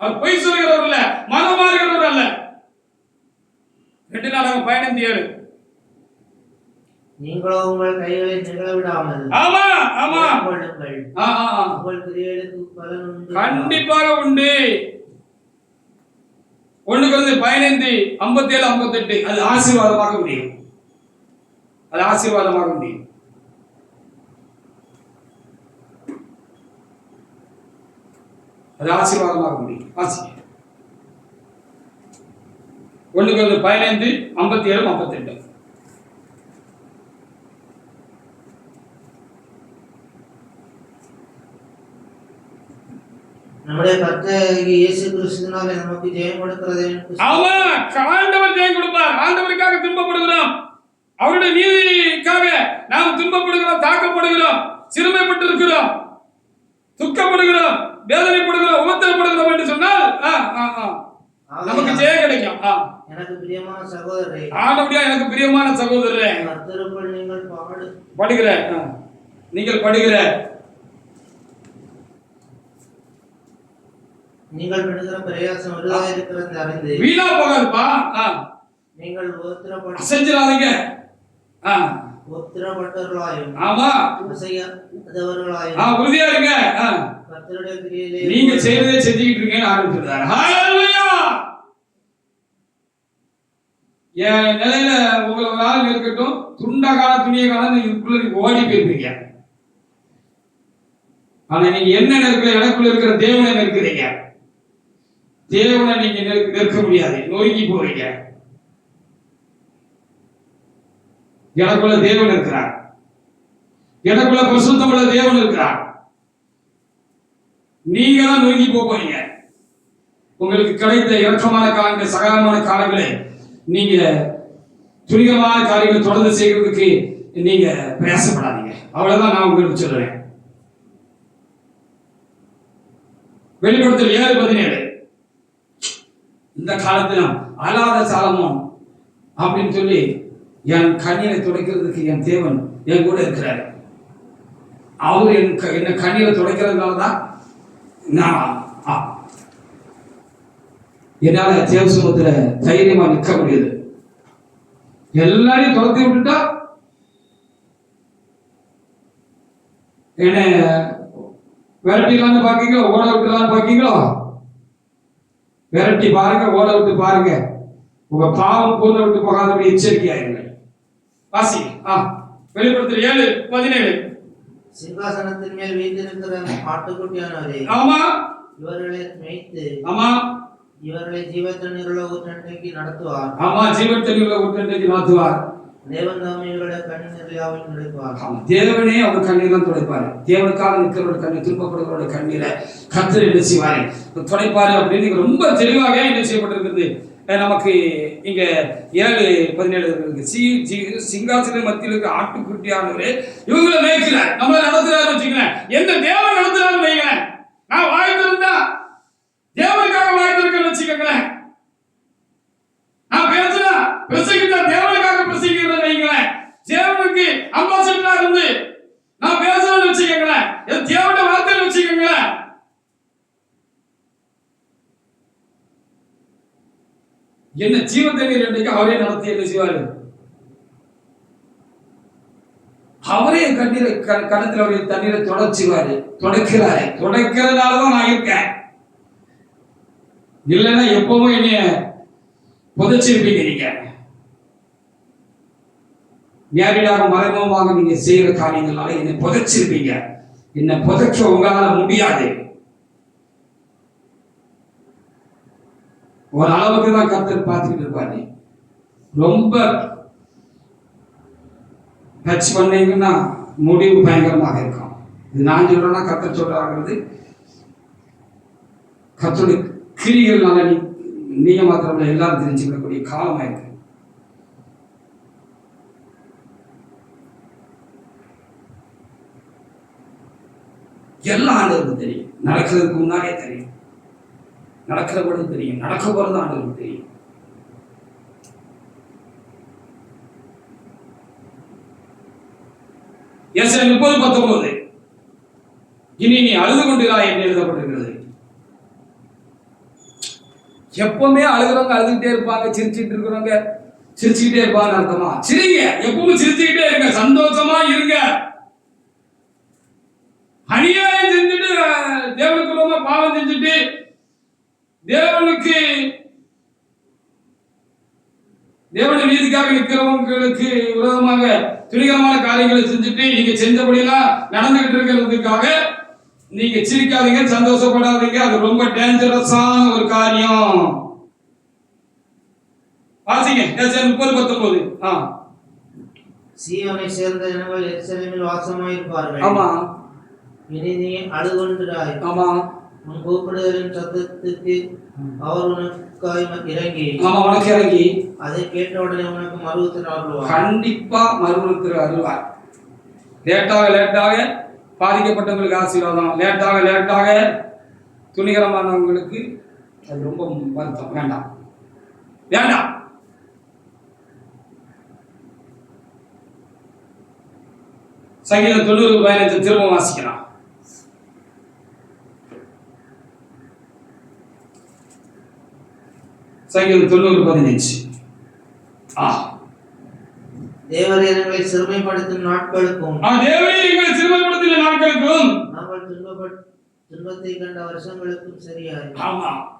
அவர் பொய் சொல்கிறவர் அல்ல, மனம் மாறுகிறவர் அல்ல. 2 நாளாக 15:7 நீங்களோ உங்கள் கைகளை நிகழவிடாமல் ஆமா கொள்ளுங்கள். உங்கள் கிரியைகளுக்கு பலன் உண்டு, கண்டிப்பாக உண்டு. 1 Corinthians 15:57-58 அது ஆசீர்வாதமாக முடியும். அது ஆசீர்வாதமாக முடியும். அது ஆசீர்வாதமாக முடியும். வாசிங்க 1 Corinthians 15:57-58. நம்முடைய கர்த்தராகிய இயேசு கிறிஸ்துவினாலே நமக்கு ஜெயம் கொடுக்கிறது. ஆமா, ஆண்டவர் ஜெயம் கொடுப்பார். ஆண்டவருக்காக துன்பப்படுகிறோம், அவருடைய நீதிக்காக நாம் துன்பப்படுகிறோம், தாக்கப்படுகிறோம், சிறுமைப்பட்டு இருக்கிறோம், துக்கப்படுகிறோம், வேதனைப்படுகிறோம், உபத்திரப்படுகிறோம் என்று சொன்னால் நமக்கு ஜெயம் கிடைக்கும். எனக்கு பிரியமான சகோதரரே, ஆண்டவரே எனக்கு பிரியமான சகோதரரே, கர்த்தருக்குள் நீங்கள் படுகிற நீங்கள் படுகிற பிரயாசம் விருதாக இருக்கிறது அறிந்து வீணா போகாதுப்பா. நீங்கள் செஞ்சிடாதீங்க. ஒத்திரப்பட்டவர்களாயும் ஆமா அசையாதவர்களாயும் உறுதியா இருங்க. கர்த்தருடைய கிரியையிலே நீங்க செய்வதே செஞ்சுக்கிட்டு இருக்கீங்கன்னு ஆரம்பிச்சிருக்காரு. ஹalleluya. என் நிலையில உங்களை ஒரு ஆள் இருக்கட்டும், துண்டகால துணியகால இதுக்குள்ள நீங்க ஓடி போயிருப்பீங்க. ஆனா நீங்க என்ன நெருக்கல, எனக்குள்ள இருக்கிற தேவனை நெருக்கிறீங்க. தேவனை நீங்க நெருக்க முடியாது, நொறுங்கி போறீங்க. எனக்குள்ள தேவன் இருக்கிறார், எனக்குள்ள பரிசுத்தமுள்ள தேவன் இருக்கிறார். நீங்க தான் நொறுங்கி போறீங்க. உங்களுக்கு கிடைத்த இரக்கமான காலங்கள், சகலமான காலங்களை நீங்க துரிதமான காரியங்களை தொடர்ந்து செய்கிறதுக்கு நீங்க பிரயாசப்படாதீங்க. அவ்வளவுதான் நான் உங்களுக்கு சொல்றேன். வெளிப்படுத்தல் 7:17 இந்த காலத்திலும் அழாத சாலமோன் அப்படின்னு சொல்லி என் கண்ணீரை துடைக்கிறதுக்கு என் தேவன் என் கூட இருக்கிறார். அவர் என்ன கண்ணீரை துடைக்கிறதுனால தான் நான் என்னால தேவசமத்துல தைரியமா நிற்க முடியுது. எல்லாரையும் துரத்தி விட்டுட்டா என்ன விரட்டிலான்னு பாக்கீங்களோ, ஓட விட்டுலான்னு பாக்கீங்களோ? விரட்டி பாருங்க, ஓட விட்டு பாருங்க. உங்க பாவம் பூர்ண விட்டு போகாதபடி எச்சரிக்கையாயிருங்க. வாசி வெளிப்படுத்தல் 7:17 சிங்காசனத்தின் மேல் வீற்றிருக்கிற ஆட்டுக்குட்டியானவரே, ஆமா இவர்களை மேய்த்து ஆமா இவர்களை ஜீவத்தண்ணீருள்ள ஊற்றண்டைக்கு நடத்துவார். ஆமா, ஜீவத்தண்ணீருள்ள ஊற்றண்டைக்கு நடத்துவார். தேவன் தாமே இவருடைய கண்ணீர் யாவையும் துடைப்பார். தேவனே அவர் கண்ணீர் தான் துடைப்பாரு. தேவனுக்காக நிற்கிறவரோட கண்ணீர், துன்பப்படுகிறவரோட கண்ணீரை கர்த்தர் என்ன செய்வாரு, துடைப்பாரு அப்படின்னு ரொம்ப தெளிவாக என்ன செய்யப்பட்டிருக்கிறது. நமக்கு இங்க 7:17 இருக்கு. சிங்காசன மத்தியில் இருக்க ஆட்டுக்குட்டியானவரே இவங்களை மேய்க்கிறார், நம்மளை நடத்துறாரு வச்சுக்கிறேன். எந்த தேவன் நடத்துறாரு வைங்களேன். நான் வாய்த்திருந்தா தேவனுக்காக வாய்த்திருக்கேன்னு வச்சுக்கங்களேன். நான் பேசுறா பிரசங்கிட்டா தேவனுக்காக பிரசங்கிக்கிறேன் வைங்களேன். தேவனுக்கு அம்பாசிடரா இருந்து நான் பேசுறேன்னு வச்சுக்கங்களேன். தேவனுடைய வார்த்தைன்னு வச்சுக்கங்களேன். என்ன ஜீவத்தண்ணீர் என்றைக்கு அவரே நடத்தி என்ன செய்வாரு? அவரே கண்ணீரை கணத்தில் அவருடைய தண்ணீரை தொடச்சுவாரு, தொடக்கிறாரு. தொடக்கிறதுனாலதான் நான் இருக்கேன். இல்லைன்னா எப்பவும் என்னைய புதைச்சிருப்பீங்க. நீங்க நேரடியாக மறைமுகமாக நீங்க செய்யற காரியங்களால என்னை புதைச்சிருப்பீங்க. என்னை புதைக்க உங்களால முடியாது. ஒரு அளவுக்கு தான் கர்த்தர் பார்த்துக்கிட்டு இருப்பாரு. ரொம்ப டச் பண்ணீங்கன்னா முடிவு பயங்கரமாக இருக்கும். இது நான் சொல்றேன்னா கர்த்தர் சொல்றாங்கிறது கர்த்தருடைய கிரிகள்னால நீங்க மாத்திரமல்ல எல்லாரும் தெரிஞ்சுக்கக்கூடிய காலமா இருக்கு. எல்லாம் ஆண்டவருக்கு தெரியும். நடக்கிறதுக்கு முன்னாடியே தெரியும், நடக்கிற பொழுது தெரியும், நடக்க போறது ஆண்டவருக்கு தெரியும். எஸ்ஐ 30:19 இனி நீ அழுது கொண்டிராய் என்று எழுதப்பட்டிருக்கிறது. எப்பவுமே அழுகிறவங்க அழுதுகிட்டே இருப்பாங்க, சிரிச்சுட்டு இருக்கிறவங்க சிரிச்சுக்கிட்டே இருப்பாங்க அர்த்தமா? சிரிங்க, எப்பவும் சிரிச்சுக்கிட்டே இருங்க, சந்தோஷமா இருங்க. அநியாயம் செஞ்சுட்டு தேவனுக்கு ரொம்ப பாவம் செஞ்சுட்டு தேவனுக்கு தேவனுடைய நீதிக்காக நிற்கிறவங்களுக்கு விரோதமாக துணிகரமான காரியங்களை செஞ்சுட்டு நீங்க செஞ்சபடியெல்லாம் நடந்துகிட்டு இருக்கிறதுக்காக நீங்க சிரிக்காதீங்க, சந்தோஷப்படாதீங்க. அது ரொம்ப டேஞ்சரஸான ஒரு காரியம். வாசிங்க 30:19. சீயோனை சேர்ந்த ஜனங்கள் எருசலேமில் வாசமாயிருப்பார்கள். ஆமா. இனி நீ அழுகொண்டிராய். ஆமா. உன் கூப்பிடுதலின் சத்தத்துக்கு அவர் உனக்காய் இறங்கி உனக்கு இறங்கி அதை கேட்ட உடனே உனக்கு மறுவுத்தர் அருள்வார். கண்டிப்பா மறுவுத்தர் அருள்வார். லேட்டாக பாதிக்கப்பட்டவங்களுக்கு ஆசீர்வாதம், லேட்டாக துணிகரமானவங்களுக்கு அது ரொம்ப வருத்தம். வேண்டாம். சங்கீதம் 90:15 திரும்ப வாசிக்கலாம். சங்கீதம் 90:15. தேவரே எங்களை சிறுமைப்படுத்தும் நாட்களுக்கும் நாங்கள் துன்பத்தை கண்ட வருஷங்களுக்கும் சரியாய்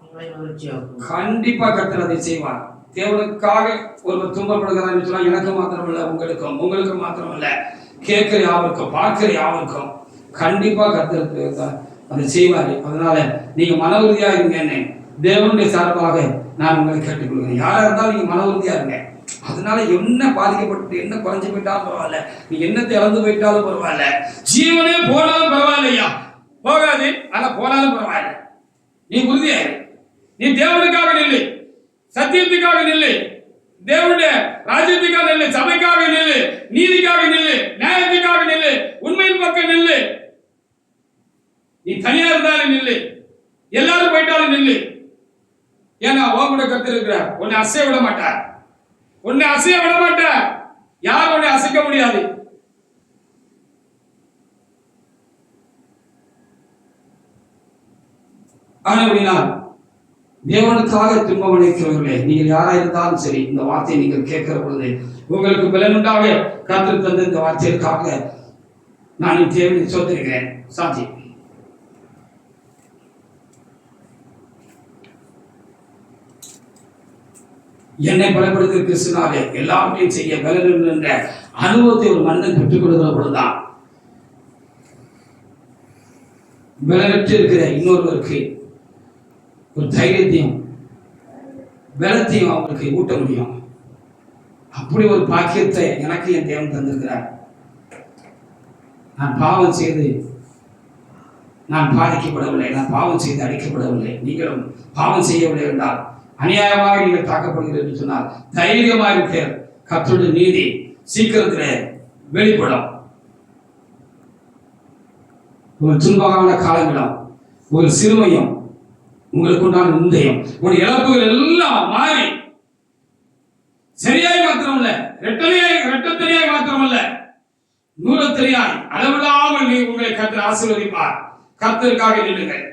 எங்களை மகிழ்ச்சியாகும். கண்டிப்பா கர்த்தர் அதை செய்வார். தேவனுக்காக ஒருவர் துன்பப்படுகிறார் சொன்னா எனக்கு மாத்திரமல்ல, உங்களுக்கு மாத்திரமல்ல, கேட்கிற யாருக்கும் பார்க்கிற யாருக்கும் கண்டிப்பா கர்த்தர் அதை செய்வாரு. அதனால நீங்க மன உறுதியா இருங்க. தேவனுடைய சார்பாக நான் உங்களை கேட்டுக்கொள்கிறேன். யாரா இருந்தாலும் நீங்க மன உறுதியா இருங்க. அதனால என்ன பாதிக்கப்பட்டு என்ன குறைஞ்சு போயிட்டாலும் பரவாயில்ல, நீ என்னத்தை இழந்து போயிட்டாலும் பரவாயில்ல, ஜீவனே போனாலும் பரவாயில்லையா, போகாது ஆனா போனாலும் பரவாயில்ல, நீ உறுதியாயிரு. நீ தேவனுக்காக நில்லு, சத்தியத்துக்காக நில்லு, தேவனுடைய ராஜ்யத்துக்காக நில்லு, சபைக்காக நில்லு, நீதிக்காக நில்லு, நியாயத்துக்காக நில்லு, உண்மையின் பக்கம் நில்லு. நீ தனியா இருந்தாலும் நில்லு, எல்லாரும் போயிட்டாலும் நில்லு. ஏன்னா உன் கர்த்தர் இருக்கிறார். உன்னை அசைய விட மாட்டார். யாரும் உன்னை அசைக்க முடியாது. ஆனபடினால் தேவனுக்காக துன்பம் அடைக்கிறவர்களே, நீங்கள் யாரா இருந்தாலும் சரி, இந்த வார்த்தையை நீங்கள் கேட்கிற பொழுது உங்களுக்கு பலனுண்டாக கர்த்தர் தந்த இந்த வார்த்தைக்காக நான் தேவனை சோதரிக்கிறேன். சாட்சி என்னை பலப்படுத்த கிறிஸ்துனாலே எல்லாவற்றையும் செய்ய பலன் என்ற அனுபவத்தை ஒரு மனிதன் பெற்றுக் கொடுக்கிற பொழுதுதான் பலனற்று இருக்கிற இன்னொருவருக்கு ஒரு தைரியத்தையும் பலத்தையும் அவங்களுக்கு ஊட்ட முடியும். அப்படி ஒரு பாக்கியத்தை எனக்கு என் தேவன் தந்திருக்கிறார். நான் பாவம் செய்து நான் பாதிக்கப்படவில்லை, நான் பாவம் செய்து அடிக்கப்படவில்லை. நீங்களும் பாவம் செய்யவில்லை என்றால், அநியாயமாக நீங்கள் தாக்கப்படுகிறது என்று சொன்னால் தைரியமாக இருக்க. கர்த்தருடைய நீதி சீக்கிரத்தில் வெளிப்படும். ஒரு துன்பமான காலங்களும் ஒரு சிறுமையும் உங்களுக்கு உண்டான முந்தையும் உங்களுடைய இழப்புகள் எல்லாம் மாறி சரியாய் மாத்திரமல்ல, இரட்டத்தனையாய் மாத்திரமல்ல, நூறத்தனையாய் அளவில்லாமல் நீ உங்களை கர்த்தர் ஆசீர்வதிப்பார். கர்த்தருக்காக நில்லுங்கள்.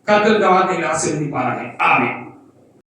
கர்த்தர் இந்த வார்த்தைகளை ஆசீர்வதிப்பாராக. ஆமென்.